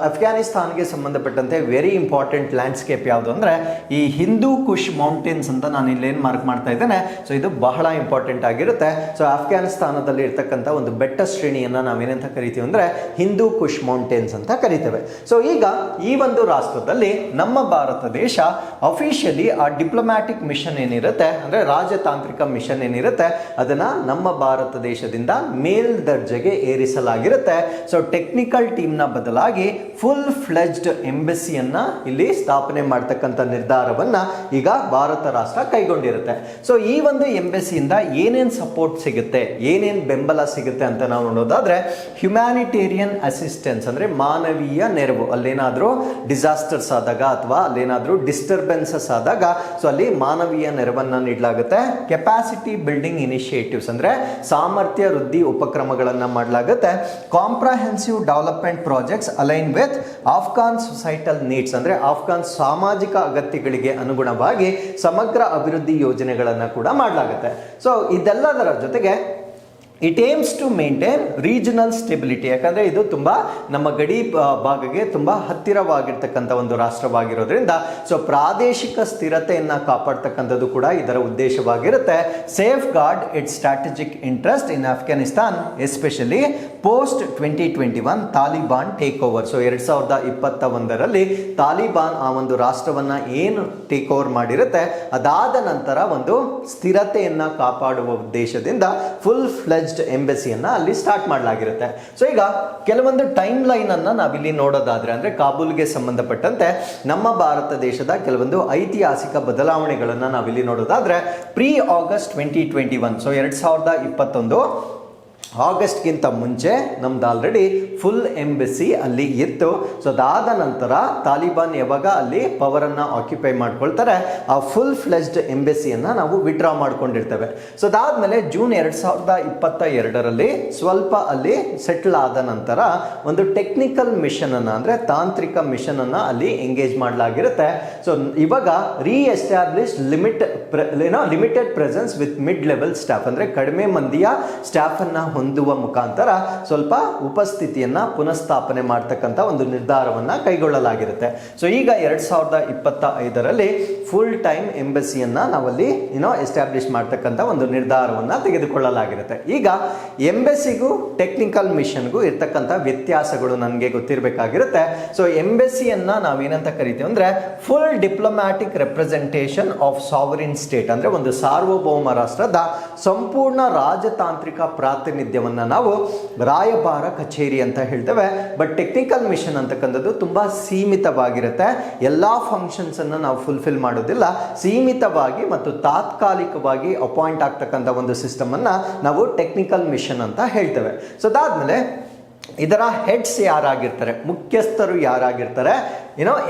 ಅಫ್ಘಾನಿಸ್ತಾನ್ಗೆ ಸಂಬಂಧಪಟ್ಟಂತೆ ವೆರಿ ಇಂಪಾರ್ಟೆಂಟ್ ಲ್ಯಾಂಡ್ಸ್ಕೇಪ್ ಯಾವುದು ಅಂದ್ರೆ ಈ ಹಿಂದೂ ಕುಶ್ ಮೌಂಟೇನ್ಸ್ ಅಂತ ನಾನು ಇಲ್ಲೇನು ಮಾರ್ಕ್ ಮಾಡ್ತಾ ಇದ್ದೇನೆ. ಸೊ ಇದು ಬಹಳ ಇಂಪಾರ್ಟೆಂಟ್ ಆಗಿರುತ್ತೆ. ಸೊ ಅಫ್ಘಾನಿಸ್ತಾನದಲ್ಲಿ ಇರ್ತಕ್ಕಂಥ ಒಂದು ಬೆಟ್ಟ ಶ್ರೇಣಿಯನ್ನ ನಾವೇನಂತ ಕರಿತೀವಿ ಅಂದ್ರೆ ಹಿಂದೂ ಕುಶ್ ಮೌಂಟೇನ್ಸ್ ಅಂತ ಕರಿತೇವೆ. ಸೊ ಈಗ ಈ ಒಂದು ರಾಷ್ಟ್ರದಲ್ಲಿ ನಮ್ಮ ಭಾರತ ದೇಶ ಅಫಿಷಿಯಲಿ ಆ ಡಿಪ್ಲೊಮ್ಯಾಟಿಕ್ ಮಿಷನ್ ಏನಿರುತ್ತೆ ಅಂದ್ರೆ ರಾಜತಾಂತ್ರಿಕ ಮಿಷನ್ ಏನಿರುತ್ತೆ ಅದನ್ನ ನಮ್ಮ ಭಾರತ ದೇಶದಿಂದ ಮೇಲ್ದರ್ಜೆಗೆ ಏರಿಸಲಾಗಿರುತ್ತೆ. ಸೊ ಟೆಕ್ನಿಕಲ್ ಟೀಮ್ ನ ಬದಲಾಗಿ ಫುಲ್ ಫ್ಲೆಜ್ಡ್ ಎಂಬಸಿಯನ್ನ ಇಲ್ಲಿ ಸ್ಥಾಪನೆ ಮಾಡ್ತಕ್ಕಂಥ ನಿರ್ಧಾರವನ್ನ ಈಗ ಭಾರತ ರಾಷ್ಟ್ರ ಕೈಗೊಂಡಿರುತ್ತೆ. ಸೊ ಈ ಒಂದು ಎಂಬಸಿಯಿಂದ ಏನೇನ್ ಸಪೋರ್ಟ್ ಸಿಗುತ್ತೆ, ಏನೇನ್ ಬೆಂಬಲ ಸಿಗುತ್ತೆ ಅಂತ ನಾವು ನೋಡೋದಾದ್ರೆ ಹ್ಯುಮ್ಯಾನಿಟೇರಿಯನ್ ಅಸಿಸ್ಟೆನ್ಸ್ ಅಂದ್ರೆ ಮಾನವೀಯ ನೆರವು. ಅಲ್ಲೇನಾದ್ರೂ ಡಿಸಾಸ್ಟರ್ಸ್ ಆದಾಗ ಅಥವಾ ಅಲ್ಲೇನಾದ್ರೂ ಡಿಸ್ಟರ್ಬೆನ್ಸಸ್ ಆದಾಗ ಸೊ ಅಲ್ಲಿ ಮಾನವೀಯ ನೆರವನ್ನ ನೀಡಲಾಗುತ್ತೆ. ಕೆಪಾಸಿಟಿ ಬಿಲ್ಡಿಂಗ್ ಇನಿಷಿಯೇಟಿವ್ಸ್ ಅಂದ್ರೆ ಸಾಮರ್ಥ್ಯ ವೃದ್ಧಿ ಉಪಕ್ರಮಗಳನ್ನ ಮಾಡಲಾಗುತ್ತೆ. Comprehensive development projects align with Afghan societal needs ಅಂದ್ರೆ ಆಫ್ಘಾನ್ ಸಾಮಾಜಿಕ ಅಗತ್ಯಗಳಿಗೆ ಅನುಗುಣವಾಗಿ ಸಮಗ್ರ ಅಭಿವೃದ್ಧಿ ಯೋಜನೆಗಳನ್ನ ಕೂಡ ಮಾಡಲಾಗುತ್ತೆ. ಸೊ ಇದೆಲ್ಲದರ ಜೊತೆಗೆ it aims to maintain regional stability. ಯಾಕಂದ್ರೆ ಇದು ತುಂಬಾ ನಮ್ಮ ಗಡಿ ಭಾಗಕ್ಕೆ ತುಂಬಾ ಹತ್ತಿರವಾಗಿರ್ತಕ್ಕಂಥ ಒಂದು ರಾಷ್ಟ್ರವಾಗಿರೋದ್ರಿಂದ ಸೊ ಪ್ರಾದೇಶಿಕ ಸ್ಥಿರತೆಯನ್ನ ಕಾಪಾಡ್ತಕ್ಕಂಥದ್ದು ಕೂಡ ಇದರ ಉದ್ದೇಶವಾಗಿರುತ್ತೆ. ಸೇಫ್ ಗಾರ್ಡ್ its strategic interest in Afghanistan especially post 2021 Taliban take over. So 2021ರಲ್ಲಿ ತಾಲಿಬಾನ್ ಆ ಒಂದು ರಾಷ್ಟ್ರವನ್ನ ಏನು ಟೇಕ್ ಓವರ್ ಮಾಡಿರುತ್ತೆ ಅದಾದ ನಂತರ ಒಂದು ಸ್ಥಿರತೆಯನ್ನ ಕಾಪಾಡುವ ಉದ್ದೇಶದಿಂದ ಫುಲ್ ಫ್ಲೆಜ್ ಎಂಬಸಿಯನ್ನ ಅಲ್ಲಿ ಸ್ಟಾರ್ಟ್ ಮಾಡಲಾಗಿರುತ್ತೆ. ಸೊ ಈಗ ಕೆಲವೊಂದು ಟೈಮ್ ಲೈನ್ ಅನ್ನ ನಾವಿಲ್ಲಿ ನೋಡೋದಾದ್ರೆ ಅಂದ್ರೆ ಕಾಬೂಲ್ಗೆ ಸಂಬಂಧಪಟ್ಟಂತೆ ನಮ್ಮ ಭಾರತ ದೇಶದ ಕೆಲವೊಂದು ಐತಿಹಾಸಿಕ ಬದಲಾವಣೆಗಳನ್ನ ನಾವಿಲ್ಲಿ ನೋಡೋದಾದ್ರೆ ಪ್ರೀ ಆಗಸ್ಟ್ 2021 ಸೊ 2021 ಆಗಸ್ಟ್ಗಿಂತ ಮುಂಚೆ ನಮ್ದು ಆಲ್ರೆಡಿ ಫುಲ್ ಎಂಬಸಿ ಅಲ್ಲಿ ಇತ್ತು. ಸೊ ಅದಾದ ನಂತರ ತಾಲಿಬಾನ್ ಯಾವಾಗ ಅಲ್ಲಿ ಪವರ್ ಅನ್ನ ಆಕ್ಯುಪೈ ಮಾಡ್ಕೊಳ್ತಾರೆ ಆ ಫುಲ್ ಫ್ಲೆಜ್ಡ್ ಎಂಬಸಿಯನ್ನ ನಾವು ವಿಡ್ರಾ ಮಾಡ್ಕೊಂಡಿರ್ತೇವೆ. ಸೊ ಅದಾದ್ಮೇಲೆ ಜೂನ್ 2022ರಲ್ಲಿ ಸ್ವಲ್ಪ ಅಲ್ಲಿ ಸೆಟಲ್ ಆದ ನಂತರ ಒಂದು ಟೆಕ್ನಿಕಲ್ ಮಿಷನ್ ಅನ್ನ ಅಂದ್ರೆ ತಾಂತ್ರಿಕ ಮಿಷನ್ ಅನ್ನ ಅಲ್ಲಿ ಎಂಗೇಜ್ ಮಾಡಲಾಗಿರುತ್ತೆ. ಸೊ ಇವಾಗ reestablish limited presence with mid level staff ಅಂದ್ರೆ ಕಡಿಮೆ ಮಂದಿಯ ಸ್ಟಾಫ್ ಅನ್ನ ಹೊಂದುವ ಮುಖಾಂತರ ಸ್ವಲ್ಪ ಉಪಸ್ಥಿತಿಯನ್ನ ಪುನಃಸ್ಥಾಪನೆ ಮಾಡ್ತಕ್ಕಂಥ ಒಂದು ನಿರ್ಧಾರವನ್ನ ಕೈಗೊಳ್ಳಲಾಗಿರುತ್ತೆ. ಸೊ ಈಗ 2025ರಲ್ಲಿ ಫುಲ್ ಟೈಮ್ ಎಂಬಸಿಯನ್ನ ನಾವಲ್ಲಿ ಎಸ್ಟಾಬ್ಲಿಷ್ ಮಾಡ್ತಕ್ಕಂಥ ಒಂದು ನಿರ್ಧಾರವನ್ನ ತೆಗೆದುಕೊಳ್ಳಲಾಗಿರುತ್ತೆ. ಈಗ ಎಂಬಸಿಗೂ ಟೆಕ್ನಿಕಲ್ ಮಿಷನ್ಗೂ ಇರ್ತಕ್ಕಂಥ ವ್ಯತ್ಯಾಸಗಳು ನನಗೆ ಗೊತ್ತಿರಬೇಕಾಗಿರುತ್ತೆ. ಸೊ ಎಂಬಸಿಯನ್ನ ನಾವೇನಂತ ಕರಿತೀವಿ ಅಂದ್ರೆ full diplomatic representation of sovereign state ಅಂದ್ರೆ ಒಂದು ಸಾರ್ವಭೌಮ ರಾಷ್ಟ್ರದ ಸಂಪೂರ್ಣ ರಾಜತಾಂತ್ರಿಕ ಪ್ರಾತಿನಿಧ್ಯವನ್ನ ನಾವು ರಾಯಭಾರ ಕಚೇರಿ ಅಂತ ಹೇಳ್ತೇವೆ. ಬಟ್ ಟೆಕ್ನಿಕಲ್ ಮಿಷನ್ ಅಂತಕ್ಕಂಥದ್ದು ತುಂಬಾ ಸೀಮಿತವಾಗಿರುತ್ತೆ. ಎಲ್ಲಾ ಫಂಕ್ಷನ್ಸ್ ಅನ್ನ ನಾವು ಫುಲ್ಫಿಲ್ ಮಾಡೋದಿಲ್ಲ, ಸೀಮಿತವಾಗಿ ಮತ್ತು ತಾತ್ಕಾಲಿಕವಾಗಿ ಅಪಾಯಿಂಟ್ ಆಗ್ತಕ್ಕಂಥ ಒಂದು ಸಿಸ್ಟಮ್ ಅನ್ನ ನಾವು ಟೆಕ್ನಿಕಲ್ ಮಿಷನ್ ಅಂತ ಹೇಳ್ತೇವೆ. ಸೊ ಅದಾದ್ಮೇಲೆ ಇದರ ಹೆಡ್ಸ್ ಯಾರಾಗಿರ್ತಾರೆ, ಮುಖ್ಯಸ್ಥರು ಯಾರಾಗಿರ್ತಾರೆ,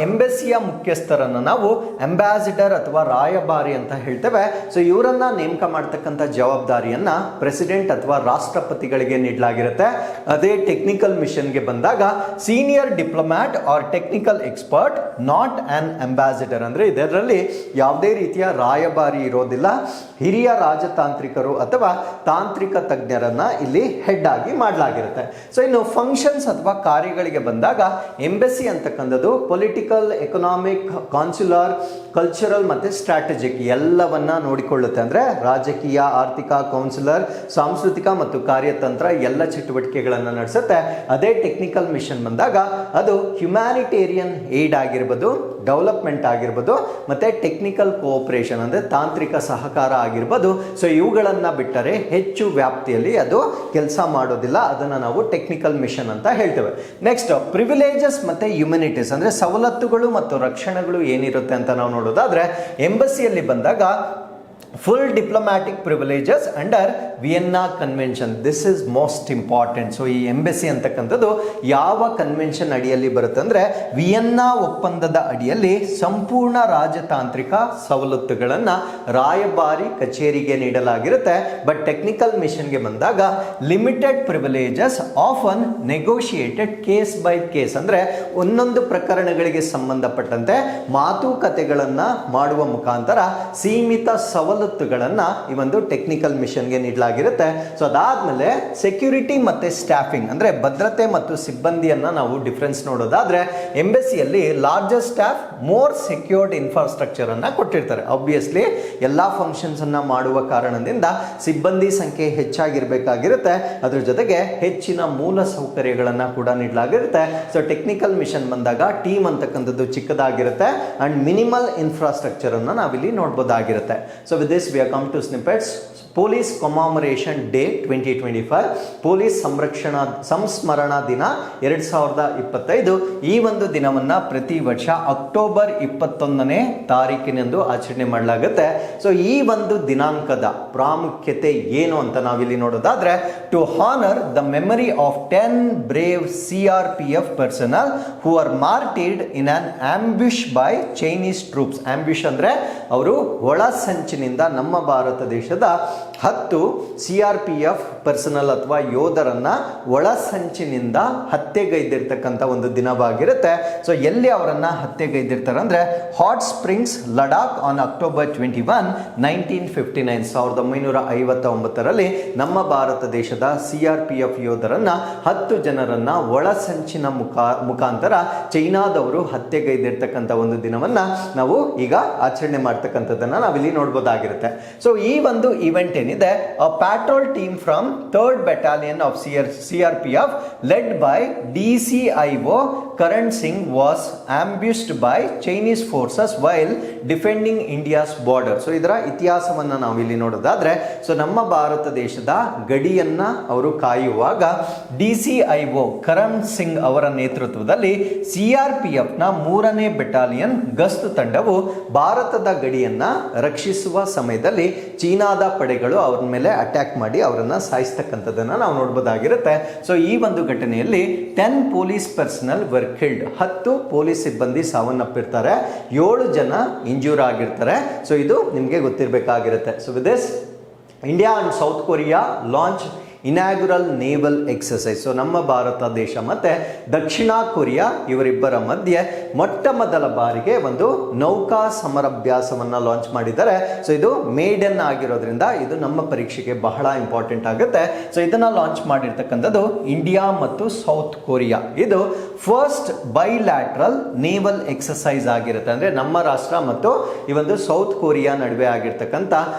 ಎಂಬೆಸಿಯ ಮುಖ್ಯಸ್ಥರನ್ನು ನಾವು ಅಂಬಾಸಿಡರ್ ಅಥವಾ ರಾಯಭಾರಿ ಅಂತ ಹೇಳ್ತೇವೆ. ಸೊ ಇವರನ್ನ ನೇಮಕ ಮಾಡ್ತಕ್ಕಂಥ ಜವಾಬ್ದಾರಿಯನ್ನ ಪ್ರೆಸಿಡೆಂಟ್ ಅಥವಾ ರಾಷ್ಟ್ರಪತಿಗಳಿಗೆ ನೀಡಲಾಗಿರುತ್ತೆ. ಅದೇ ಟೆಕ್ನಿಕಲ್ ಮಿಷನ್ಗೆ ಬಂದಾಗ senior diplomat or technical expert, not an ambassador, ಅಂದ್ರೆ ಇದರಲ್ಲಿ ಯಾವುದೇ ರೀತಿಯ ರಾಯಭಾರಿ ಇರೋದಿಲ್ಲ. ಹಿರಿಯ ರಾಜತಾಂತ್ರಿಕರು ಅಥವಾ ತಾಂತ್ರಿಕ ತಜ್ಞರನ್ನ ಇಲ್ಲಿ ಹೆಡ್ ಆಗಿ ಮಾಡಲಾಗಿರುತ್ತೆ. ಸೊ ಇನ್ನು ಫಂಕ್ಷನ್ಸ್ ಅಥವಾ ಕಾರ್ಯಗಳಿಗೆ ಬಂದಾಗ ಎಂಬೆಸಿ ಅಂತಕ್ಕಂಥದ್ದು ಪೊಲಿಟಿಕಲ್, ಎಕನಾಮಿಕ್, ಕಾನ್ಸುಲರ್, ಕಲ್ಚರಲ್ ಮತ್ತೆ ಸ್ಟ್ರಾಟಜಿಕ್ ಎಲ್ಲವನ್ನ ನೋಡಿಕೊಳ್ಳುತ್ತೆ. ಅಂದ್ರೆ ರಾಜಕೀಯ, ಆರ್ಥಿಕ, ಕೌನ್ಸಿಲರ್, ಸಾಂಸ್ಕೃತಿಕ ಮತ್ತು ಕಾರ್ಯತಂತ್ರ ಎಲ್ಲ ಚಟುವಟಿಕೆಗಳನ್ನು ನಡೆಸುತ್ತೆ. ಅದೇ ಟೆಕ್ನಿಕಲ್ ಮಿಷನ್ ಬಂದಾಗ ಅದು ಹ್ಯುಮ್ಯಾನಿಟೇರಿಯನ್ ಏಡ್ ಆಗಿರ್ಬೋದು, ಡೆವಲಪ್ಮೆಂಟ್ ಆಗಿರ್ಬೋದು, ಮತ್ತೆ ಟೆಕ್ನಿಕಲ್ ಕೋಆಪರೇಷನ್ ಅಂದ್ರೆ ತಾಂತ್ರಿಕ ಸಹಕಾರ ಆಗಿರ್ಬೋದು. ಸೊ ಇವುಗಳನ್ನ ಬಿಟ್ಟರೆ ಹೆಚ್ಚು ವ್ಯಾಪ್ತಿಯಲ್ಲಿ ಅದು ಕೆಲಸ ಮಾಡೋದಿಲ್ಲ. ಅದನ್ನ ನಾವು ಟೆಕ್ನಿಕಲ್ ಮಿಷನ್ ಅಂತ ಹೇಳ್ತೇವೆ. ನೆಕ್ಸ್ಟ್ ಪ್ರಿವಿಲೇಜಸ್ ಮತ್ತೆ ಹ್ಯುಮನಿಟೀಸ್ ಅಂದ್ರೆ ಸವಲತ್ತುಗಳು ಮತ್ತು ರಕ್ಷಣೆಗಳು ಏನಿರುತ್ತೆ ಅಂತ ನಾವು ನೋಡೋದಾದ್ರೆ ಎಂಬಸಿಯಲ್ಲಿ ಬಂದಾಗ full diplomatic privileges under Vienna convention. This is most important. So ಈ ಎಂಬೆಸಿ ಅಂತಕ್ಕಂಥದ್ದು ಯಾವ ಕನ್ವೆನ್ಷನ್ ಅಡಿಯಲ್ಲಿ ಬರುತ್ತೆ ಅಂದ್ರೆ ವಿಯೆನ್ನಾ ಒಪ್ಪಂದದ ಅಡಿಯಲ್ಲಿ ಸಂಪೂರ್ಣ ರಾಜತಾಂತ್ರಿಕ ಸವಲತ್ತುಗಳನ್ನು ರಾಯಭಾರಿ ಕಚೇರಿಗೆ ನೀಡಲಾಗಿರುತ್ತೆ. ಬಟ್ ಟೆಕ್ನಿಕಲ್ ಮಿಷನ್ಗೆ ಬಂದಾಗ limited privileges often negotiated case by case, ಅಂದ್ರೆ ಒಂದೊಂದು ಪ್ರಕರಣಗಳಿಗೆ ಸಂಬಂಧಪಟ್ಟಂತೆ ಮಾತುಕತೆಗಳನ್ನ ಮಾಡುವ ಮುಖಾಂತರ ಸೀಮಿತ ಸವಲತ್ತುಗಳನ್ನ ಈ ಒಂದು ಟೆಕ್ನಿಕಲ್ ಮಿಷನ್ಗೆ ನೀಡಲಾಗಿರುತ್ತೆ. ಸೊ ಅದಾದ್ಮೇಲೆ ಸೆಕ್ಯೂರಿಟಿ ಮತ್ತೆ ಸ್ಟಾಫಿಂಗ್ ಅಂದ್ರೆ ಭದ್ರತೆ ಮತ್ತು ಸಿಬ್ಬಂದಿಯನ್ನ ನಾವು ಡಿಫರೆನ್ಸ್ ನೋಡೋದಾದ್ರೆ ಎಂಬೆಸಿಯಲ್ಲಿ larger staff, more secured infrastructure ಅನ್ನ ಕೊಟ್ಟಿರ್ತಾರೆ. ಆಬ್ವಿಯಸ್ಲಿ ಎಲ್ಲಾ ಫಂಕ್ಷನ್ಸ್ ಅನ್ನ ಮಾಡುವ ಕಾರಣದಿಂದ ಸಿಬ್ಬಂದಿ ಸಂಖ್ಯೆ ಹೆಚ್ಚಾಗಿರ್ಬೇಕಾಗಿರುತ್ತೆ. ಅದ್ರ ಜೊತೆಗೆ ಹೆಚ್ಚಿನ ಮೂಲ ಸೌಕರ್ಯಗಳನ್ನ ಕೂಡ ನೀಡಲಾಗಿರುತ್ತೆ. ಸೊ ಟೆಕ್ನಿಕಲ್ ಮಿಷನ್ ಬಂದಾಗ ಟೀಮ್ ಅಂತಕ್ಕಂಥದ್ದು ಚಿಕ್ಕದಾಗಿರುತ್ತೆ ಅಂಡ್ ಮಿನಿಮಲ್ ಇನ್ಫ್ರಾಸ್ಟ್ರಕ್ಚರ್ ಅನ್ನ ನಾವಿಲ್ಲಿ ನೋಡಬಹುದಾಗಿರುತ್ತೆ. So with this we are come to snippets. Police commemoration day 2025, police ಸಂಸ್ಮರಣಾ ದಿನ 2025. ಈ ಒಂದು ದಿನವನ್ನ ಪ್ರತಿ ವರ್ಷ ಅಕ್ಟೋಬರ್ 21ನೇ ತಾರೀಕಿನಂದು ಆಚರಣೆ ಮಾಡಲಾಗುತ್ತೆ. ಸೊ ಈ ಒಂದು ದಿನಾಂಕದ ಪ್ರಾಮುಖ್ಯತೆ ಏನು ಅಂತ ನಾವಿಲ್ಲಿ ನೋಡೋದಾದ್ರೆ, to honour the memory of 10 brave CRPF personnel who are martyred in an ambush by Chinese troops. Ambush ಅಂದ್ರೆ ಅವರು ಒಳ ಸಂಚಿನಿಂದ ನಮ್ಮ ಭಾರತ ದೇಶದ 10 CRPF ಪರ್ಸನಲ್ ಅಥವಾ ಯೋಧರನ್ನ ಒಳ ಸಂಚಿನಿಂದ ಹತ್ಯೆಗೈದಿರ್ತಕ್ಕಂಥ ಒಂದು ದಿನವಾಗಿರುತ್ತೆ. ಸೊ ಎಲ್ಲಿ ಅವರನ್ನ ಹತ್ಯೆಗೈದಿರ್ತಾರೆ ಅಂದ್ರೆ hot springs, Ladakh on October 21, 1959, 1959ರಲ್ಲಿ ನಮ್ಮ ಭಾರತ ದೇಶದ CRPF ಯೋಧರನ್ನ 10 ಜನರನ್ನ ಒಳ ಸಂಚಿನ ಮುಖಾಂತರ ಚೈನಾದವರು ಹತ್ಯೆಗೈದಿರ್ತಕ್ಕಂಥ ಒಂದು ದಿನವನ್ನ ನಾವು ಈಗ ಆಚರಣೆ ಮಾಡ್ತಕ್ಕಂಥದ್ದನ್ನ ನಾವಿಲ್ಲಿ ನೋಡ್ಬೋದಾಗಿರುತ್ತೆ. ಸೊ ಈ ಒಂದು ಇವೆಂಟ್ ಏನಿದೆ, patrol team from 3rd Battalion of CRPF led by DCIO Karan Singh was ambushed by Chinese forces while defending India's border. So ಇದರ ಇತಿಹಾಸವನ್ನ ನಾವಿಲ್ಲಿ ನೋಡೋದಾದ್ರೆ, ಸೊ ನಮ್ಮ ಭಾರತ ದೇಶದ ಗಡಿಯನ್ನ ಅವರು ಕಾಯುವಾಗ DCIO ಕರಣ್ ಸಿಂಗ್ ಅವರ ನೇತೃತ್ವದಲ್ಲಿ CRPF ನ 3ನೇ ಬೆಟಾಲಿಯನ್ ಗಸ್ತು ತಂಡವು ಭಾರತದ ಗಡಿಯನ್ನ ರಕ್ಷಿಸುವ ಸಮಯದಲ್ಲಿ ಚೀನಾದ ಪಡೆಗಳು ಅವ್ರ ಮೇಲೆ ಅಟ್ಯಾಕ್ ಮಾಡಿ ಅವರನ್ನ ಸಾಯಿಸ್ತಕ್ಕಂಥದ್ದನ್ನ ನಾವು ನೋಡಬಹುದಾಗಿರುತ್ತೆ. ಸೊ ಈ ಒಂದು ಘಟನೆಯಲ್ಲಿ 10 police personnel were killed, 10 police ಸಿಬ್ಬಂದಿ ಸಾವನ್ನಪ್ಪಿರ್ತಾರೆ, 7 ಜನ ಇಂಜೂರ್ ಆಗಿರ್ತಾರೆ. ಸೊ ಇದು ನಿಮಗೆ ಗೊತ್ತಿರಬೇಕಾಗಿರುತ್ತೆ. So with this India and South Korea launch inaugural naval exercise. So ನಮ್ಮ ಭಾರತ ದೇಶ ಮತ್ತೆ ದಕ್ಷಿಣ ಕೊರಿಯಾ ಇವರಿಬ್ಬರ ಮಧ್ಯೆ ಮೊಟ್ಟ ಮೊದಲ ಬಾರಿಗೆ ಒಂದು ನೌಕಾ ಸಮರಾಭ್ಯಾಸವನ್ನ ಲಾಂಚ್ ಮಾಡಿದ್ದಾರೆ. ಸೊ ಇದು ಮೇಡನ್ ಆಗಿರೋದ್ರಿಂದ ಇದು ನಮ್ಮ ಪರೀಕ್ಷೆಗೆ ಬಹಳ ಇಂಪಾರ್ಟೆಂಟ್ ಆಗುತ್ತೆ. ಸೊ ಇದನ್ನ ಲಾಂಚ್ ಮಾಡಿರ್ತಕ್ಕಂಥದ್ದು ಇಂಡಿಯಾ ಮತ್ತು ಸೌತ್ ಕೊರಿಯಾ. ಇದು ಫಸ್ಟ್ ಬೈಲ್ಯಾಟ್ರಲ್ ನೇವಲ್ ಎಕ್ಸಸೈಸ್ ಆಗಿರುತ್ತೆ. ಅಂದ್ರೆ ನಮ್ಮ ರಾಷ್ಟ್ರ ಮತ್ತು ಈ ಒಂದು ಸೌತ್ ಕೊರಿಯಾ ನಡುವೆ ಆಗಿರ್ತಕ್ಕಂಥ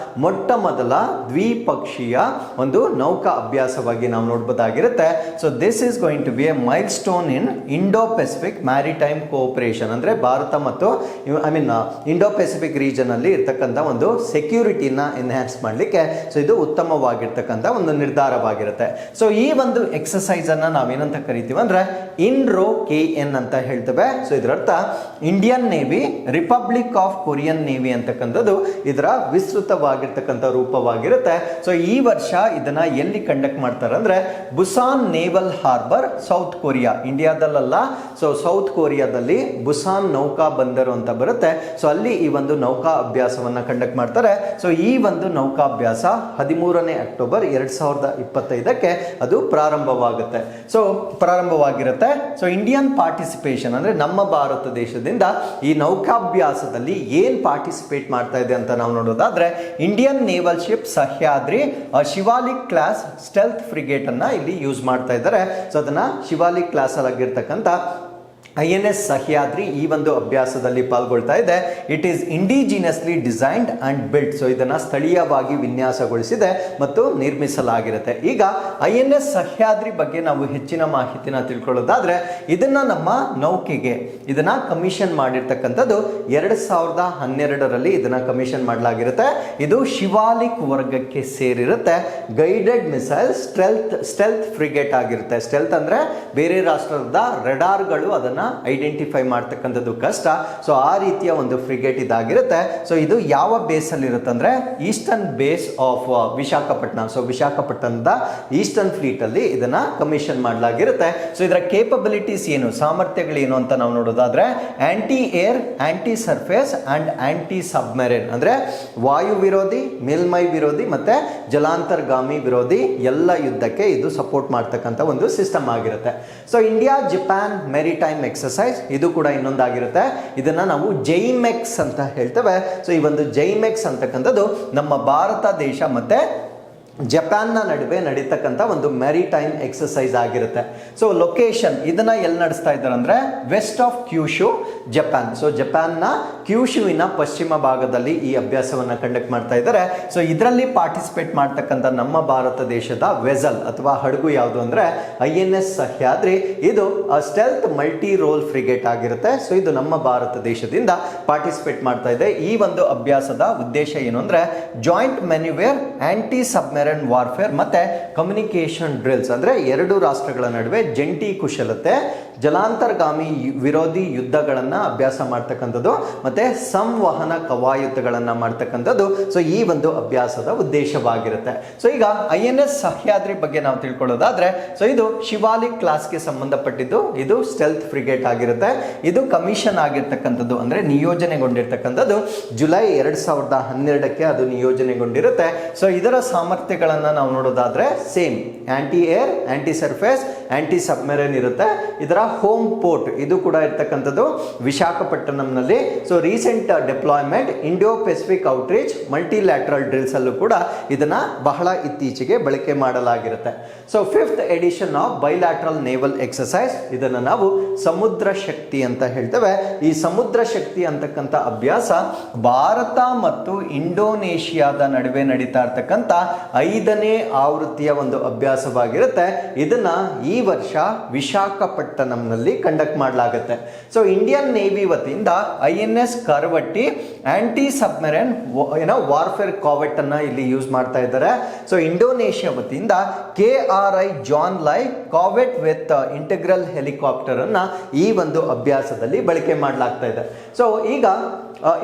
ಮೊಟ್ಟ ಮೊದಲ ದ್ವಿಪಕ್ಷೀಯ ಒಂದು ನೌಕಾ ಅಭ್ಯಾಸವಾಗಿ ನಾವು ನೋಡಬಹುದಾಗಿರುತ್ತೆ. So this is going to be a milestone in Indo Pacific maritime cooperation. ಅಂದ್ರೆ ಭಾರತ ಮತ್ತು ಇಂಡೋ ಪೆಸಿಫಿಕ್ ರೀಜನ್ ಅಲ್ಲಿ ಇರ್ತಕ್ಕಂಥ ಒಂದು ಸೆಕ್ಯೂರಿಟಿನ ಎನ್ಹಾನ್ಸ್ ಮಾಡಲಿಕ್ಕೆ ಸೊ ಇದು ಉತ್ತಮವಾಗಿರ್ತಕ್ಕಂಥ ಒಂದು ನಿರ್ಧಾರವಾಗಿರುತ್ತೆ. ಸೊ ಈ ಒಂದು ಎಕ್ಸಸೈಸ್ ಅನ್ನ ನಾವೇನಂತ ಕರಿತೀವಿ ಅಂದ್ರೆ INRO-KN ಅಂತ ಹೇಳ್ತೇವೆ. ಸೊ ಇದರ ಅರ್ಥ Indian navy republic of Korean navy ಅಂತಕ್ಕಂಥದ್ದು ಇದರ ವಿಸ್ತೃತವಾಗಿರ್ತಕ್ಕಂಥ ರೂಪವಾಗಿರುತ್ತೆ. ಸೊ ಈ ವರ್ಷ ಇದನ್ನ ಎಲ್ಲಿ ಕಂಡಕ್ಟ್ ಮಾಡ್ತಾರೆ ಅಂದ್ರೆ Busan naval harbour, South Korea, ಇಂಡಿಯಾದಲ್ಲ, ಸೊ ಸೌತ್ ಕೊರಿಯಾದಲ್ಲಿ ಬುಸಾನ್ ನೌಕಾ ಬಂದರು ಅಂತ ಬರುತ್ತೆ. ಸೊ ಅಲ್ಲಿ ಈ ಒಂದು ನೌಕಾ ಅಭ್ಯಾಸವನ್ನ ಕಂಡಕ್ಟ್ ಮಾಡ್ತಾರೆ. ಸೊ ಈ ಒಂದು ನೌಕಾಭ್ಯಾಸ 13ನೇ ಅಕ್ಟೋಬರ್ 2025ಕ್ಕೆ ಅದು ಪ್ರಾರಂಭವಾಗಿರುತ್ತೆ. ಸೊ ಇಂಡಿಯನ್ ಪಾರ್ಟಿಸಿಪೇಷನ್ ಅಂದ್ರೆ ನಮ್ಮ ಭಾರತ ದೇಶದಿಂದ ಈ ನೌಕಾಭ್ಯಾಸದಲ್ಲಿ ಏನ್ ಪಾರ್ಟಿಸಿಪೇಟ್ ಮಾಡ್ತಾ ಇದೆ ಅಂತ ನಾವು ನೋಡೋದಾದ್ರೆ, Indian naval ship Sahyadri Shivalik class stealth frigate ಅನ್ನ ಇಲ್ಲಿ ಯೂಸ್ ಮಾಡ್ತಾ ಇದ್ದಾರೆ. ಸೊ ಅದನ್ನ ಶಿವಾಲಿಕ್ ಕ್ಲಾಸ್ ಆಗಿರ್ತಕ್ಕಂಥ INS ಸಹ್ಯಾದ್ರಿ ಈ ಒಂದು ಅಭ್ಯಾಸದಲ್ಲಿ ಪಾಲ್ಗೊಳ್ತಾ ಇದೆ. It is indigenously designed and built. So ಇದನ್ನ ಸ್ಥಳೀಯವಾಗಿ ವಿನ್ಯಾಸಗೊಳಿಸಿದೆ ಮತ್ತು ನಿರ್ಮಿಸಲಾಗಿರುತ್ತೆ. ಈಗ INS ಸಹ್ಯಾದ್ರಿ ಬಗ್ಗೆ ನಾವು ಹೆಚ್ಚಿನ ಮಾಹಿತಿನ ತಿಳ್ಕೊಳ್ಳೋದಾದ್ರೆ, ಇದನ್ನ ನಮ್ಮ ನೌಕೆಗೆ ಇದನ್ನ ಕಮಿಷನ್ ಮಾಡಿರ್ತಕ್ಕಂಥದ್ದು 2012ರಲ್ಲಿ ಇದನ್ನ ಕಮಿಷನ್ ಮಾಡಲಾಗಿರುತ್ತೆ. ಇದು ಶಿವಾಲಿಕ್ ವರ್ಗಕ್ಕೆ ಸೇರಿರುತ್ತೆ. ಗೈಡೆಡ್ ಮಿಸೈಲ್ ಸ್ಟೆಲ್ತ್ ಫ್ರಿಗೇಟ್ ಆಗಿರುತ್ತೆ. ಸ್ಟೆಲ್ತ್ ಅಂದ್ರೆ ಬೇರೆ ರಾಷ್ಟ್ರದ ರೆಡಾರ್ಗಳು ಅದನ್ನ ಐಡೆಂಟಿಫೈ ಮಾಡ್ತಕ್ಕಂಥದ್ದು ಕಷ್ಟ. ಸೊ ಆ ರೀತಿಯ ಒಂದು ಫ್ರಿಗೇಟ್ ಇದಾಗಿರುತ್ತೆ. ಸೊ ಇದು ಯಾವ ಬೇಸ್ ಅಲ್ಲಿ ಇರುತ್ತೆ ಅಂದ್ರೆ eastern base of Visakhapatnam. So ವಿಶಾಖಪಟ್ಟಣದ ಈಸ್ಟರ್ನ್ ಫ್ಲೀಟ್ ಅಲ್ಲಿ ಇದನ್ನ ಕಮಿಷನ್ ಮಾಡಲಾಗಿರುತ್ತೆ. ಸೊ ಇದರ ಕೇಪಬಿಲಿಟೀಸ್ ಏನು, ಸಾಮರ್ಥ್ಯಗಳೇನು ಅಂತ ನಾವು ನೋಡೋದಾದ್ರೆ, anti air, anti surface and anti submarine ಅಂದ್ರೆ ವಾಯು ವಿರೋಧಿ, ಮೇಲ್ಮೈ ವಿರೋಧಿ ಮತ್ತೆ ಜಲಾಂತರ್ಗಾಮಿ ವಿರೋಧಿ ಎಲ್ಲ ಯುದ್ಧಕ್ಕೆ ಇದು ಸಪೋರ್ಟ್ ಮಾಡ್ತಕ್ಕಂಥ ಒಂದು ಸಿಸ್ಟಮ್ ಆಗಿರುತ್ತೆ. So India Japan maritime exercise ಇದು ಕೂಡ ಇನ್ನೊಂದಾಗಿರುತ್ತೆ. ಇದನ್ನ ನಾವು ಜೈಮೆಕ್ಸ್ ಅಂತ ಹೇಳ್ತೇವೆ. ಸೊ ಈ ಒಂದು ಜೈಮೆಕ್ಸ್ ಅಂತಕ್ಕಂಥದ್ದು ನಮ್ಮ ಭಾರತ ದೇಶ ಮತ್ತೆ ಜಪಾನ್ನ ನಡುವೆ ನಡೀತಕ್ಕಂಥ ಒಂದು ಮೆರಿಟೈಮ್ ಎಕ್ಸರ್ಸೈಸ್ ಆಗಿರುತ್ತೆ. ಸೊ ಲೊಕೇಶನ್ ಇದನ್ನ ಎಲ್ಲಿ ನಡೆಸ್ತಾ ಇದ್ದಾರೆ ಅಂದ್ರೆ West of Kyushu, Japan. So ಜಪಾನ್ನ ಕ್ಯೂಶುವಿನ ಪಶ್ಚಿಮ ಭಾಗದಲ್ಲಿ ಈ ಅಭ್ಯಾಸವನ್ನ ಕಂಡಕ್ಟ್ ಮಾಡ್ತಾ ಇದ್ದಾರೆ. ಸೊ ಇದರಲ್ಲಿ ಪಾರ್ಟಿಸಿಪೇಟ್ ಮಾಡ್ತಕ್ಕಂಥ ನಮ್ಮ ಭಾರತ ದೇಶದ ವೆಸಲ್ ಅಥವಾ ಹಡಗು ಯಾವುದು ಅಂದ್ರೆ INS ಸಹ್ಯಾದ್ರಿ. ಇದು ಸ್ಟೆಲ್ತ್ ಮಲ್ಟಿ ರೋಲ್ ಫ್ರಿಗೇಟ್ ಆಗಿರುತ್ತೆ. ಸೊ ಇದು ನಮ್ಮ ಭಾರತ ದೇಶದಿಂದ ಪಾರ್ಟಿಸಿಪೇಟ್ ಮಾಡ್ತಾ ಇದೆ. ಈ ಒಂದು ಅಭ್ಯಾಸದ ಉದ್ದೇಶ ಏನು ಅಂದ್ರೆ ಜಾಯಿಂಟ್ ಮೆನ್ಯುವೇರ್, ಆಂಟಿ ಸಬ್ಮೆರಿನ್ ವಾರ್ಫೇರ್ ಮತ್ತೆ ಕಮ್ಯುನಿಕೇಶನ್ ಡ್ರಿಲ್ಸ್ ಅಂದ್ರೆ ಎರಡು ರಾಷ್ಟ್ರಗಳ ನಡುವೆ ಜಂಟಿ ಕುಶಲತೆ, ಜಲಾಂತರ್ಗಾಮಿ ವಿರೋಧಿ ಯುದ್ಧಗಳನ್ನ ಅಭ್ಯಾಸ ಮಾಡ್ತಕ್ಕಂಥದ್ದು ಮತ್ತೆ ಸಂವಹನ ಕವಾಯತುಗಳನ್ನ ಮಾಡ್ತಕ್ಕಂಥದ್ದು. ಸೊ ಈ ಒಂದು ಅಭ್ಯಾಸದ ಉದ್ದೇಶವಾಗಿರುತ್ತೆ. ಸೊ ಈಗ INS ಸಹ್ಯಾದ್ರಿ ಬಗ್ಗೆ ನಾವು ತಿಳ್ಕೊಳ್ಳೋದಾದ್ರೆ, ಸೊ ಇದು ಶಿವಾಲಿಕ್ ಕ್ಲಾಸ್ಗೆ ಸಂಬಂಧಪಟ್ಟಿದ್ದು. ಇದು ಸ್ಟೆಲ್ತ್ ಫ್ರಿಗೇಟ್ ಆಗಿರುತ್ತೆ. ಇದು ಕಮಿಷನ್ ಆಗಿರ್ತಕ್ಕಂಥದ್ದು ಅಂದ್ರೆ ನಿಯೋಜನೆಗೊಂಡಿರ್ತಕ್ಕಂಥದ್ದು ಜುಲೈ 2012ಕ್ಕೆ ಅದು ನಿಯೋಜನೆಗೊಂಡಿರುತ್ತೆ. ಸೊ ಇದರ ಸಾಮರ್ಥ್ಯಗಳನ್ನ ನಾವು ನೋಡೋದಾದ್ರೆ same anti air, anti surface, anti submarine ಇರುತ್ತೆ. ಇದರ ಹೋಮ್ ಪೋರ್ಟ್ ಇದು ಕೂಡ ಇರ್ತಕ್ಕಂಥದ್ದು ವಿಶಾಖಪಟ್ಟಣಂನಲ್ಲಿ. So recent deployment, Indo Pacific outreach, multilateral drills ಅಲ್ಲೂ ಕೂಡ ಇದನ್ನ ಬಹಳ ಇತ್ತೀಚೆಗೆ ಬಳಕೆ ಮಾಡಲಾಗಿರುತ್ತೆ. So 5th edition of bilateral naval exercise ಇದನ್ನ ನಾವು ಸಮುದ್ರ ಶಕ್ತಿ ಅಂತ ಹೇಳ್ತೇವೆ. ಈ ಸಮುದ್ರ ಶಕ್ತಿ ಅಂತಕ್ಕಂಥ ಅಭ್ಯಾಸ ಭಾರತ ಮತ್ತು ಇಂಡೋನೇಷಿಯಾದ ನಡುವೆ ನಡೀತಾ ಇರ್ತಕ್ಕಂಥ 5ನೇ ಆವೃತ್ತಿಯ ಒಂದು ಅಭ್ಯಾಸವಾಗಿರುತ್ತೆ. ಇದನ್ನ ಈ ವರ್ಷ ವಿಶಾಖಪಟ್ಟಣಂನಲ್ಲಿ ಕಂಡಕ್ಟ್ ಮಾಡಲಾಗುತ್ತೆ. ಸೊ ಇಂಡಿಯನ್ ನೇವಿ ವತಿಯಿಂದ INS Kavaratti aunty submarine warfare ಕಾವೆಟ್ ಅನ್ನ ಇಲ್ಲಿ ಯೂಸ್ ಮಾಡ್ತಾ ಇದ್ದಾರೆ. ಸೊ ಇಂಡೋನೇಷಿಯಾ ವತಿಯಿಂದ KRI ಜಾನ್ ಲೈ ಕಾವೆಟ್ ವಿತ್ ಇಂಟೆಗ್ರಲ್ ಹೆಲಿಕಾಪ್ಟರ್ ಅನ್ನ ಈ ಒಂದು ಅಭ್ಯಾಸದಲ್ಲಿ ಬಳಕೆ ಮಾಡಲಾಗ್ತಾ ಇದೆ. ಸೊ ಈಗ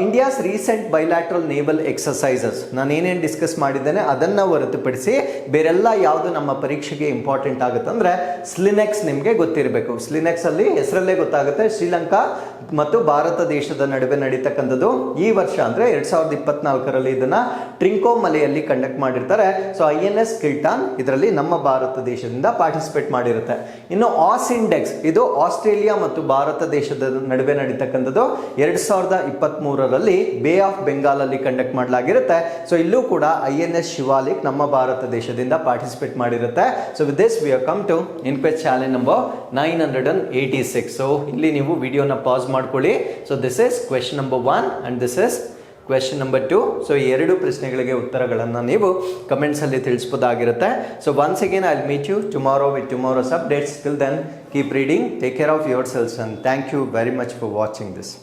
India's recent bilateral naval exercises ನಾನು ಏನೇನು ಡಿಸ್ಕಸ್ ಮಾಡಿದ್ದೇನೆ ಅದನ್ನು ಹೊರತುಪಡಿಸಿ ಬೇರೆಲ್ಲ ಯಾವುದು ನಮ್ಮ ಪರೀಕ್ಷೆಗೆ ಇಂಪಾರ್ಟೆಂಟ್ ಆಗುತ್ತೆ ಅಂದರೆ ಸ್ಲಿನೆಕ್ಸ್ ನಿಮಗೆ ಗೊತ್ತಿರಬೇಕು. ಸ್ಲಿನೆಕ್ಸ್ ಅಲ್ಲಿ ಹೆಸರಲ್ಲೇ ಗೊತ್ತಾಗುತ್ತೆ ಶ್ರೀಲಂಕಾ ಮತ್ತು ಭಾರತ ದೇಶದ ನಡುವೆ ನಡೀತಕ್ಕಂಥದ್ದು. ಈ ವರ್ಷ ಅಂದರೆ 2024ರಲ್ಲಿ ಇದನ್ನು ಟ್ರಿಂಕೋಮಲೆಯಲ್ಲಿ ಕಂಡಕ್ಟ್ ಮಾಡಿರ್ತಾರೆ. ಸೊ INS ಕಿಲ್ಟಾನ್ ಇದರಲ್ಲಿ ನಮ್ಮ ಭಾರತ ದೇಶದಿಂದ ಪಾರ್ಟಿಸಿಪೇಟ್ ಮಾಡಿರುತ್ತೆ. ಇನ್ನು ಆಸಿಂಡೆಕ್ಸ್ ಇದು ಆಸ್ಟ್ರೇಲಿಯಾ ಮತ್ತು ಭಾರತ ದೇಶದ ನಡುವೆ ನಡೀತಕ್ಕಂಥದ್ದು 2023ರಲ್ಲಿ ಬೇ ಆಫ್ ಬೆಂಗಾಲ್ ಅಲ್ಲಿ ಕಂಡಕ್ಟ್ ಮಾಡಲಾಗಿರುತ್ತೆ. ಸೊ ಇಲ್ಲೂ ಕೂಡ INS ಶಿವಾಲಿಕ್ ನಮ್ಮ ಭಾರತ ದೇಶದಿಂದ ಪಾರ್ಟಿಸಿಪೇಟ್ ಮಾಡಿರುತ್ತೆ. So with this we have come to inquest challenge number 986. So ಇಲ್ಲಿ ನೀವು ವಿಡಿಯೋನ ಪಾಸ್ ಮಾಡ್ಕೊಳ್ಳಿ. So this is question number 1 and this is question number 2. So ಈ ಎರಡು ಪ್ರಶ್ನೆಗಳಿಗೆ ಉತ್ತರಗಳನ್ನು ನೀವು ಕಮೆಂಟ್ಸ್ ಅಲ್ಲಿ ತಿಳಿಸಬಹುದಾಗಿರುತ್ತೆ. So once again I will meet you tomorrow with tomorrow's updates. Till then keep reading, take care of your selves and thank you very much for watching this.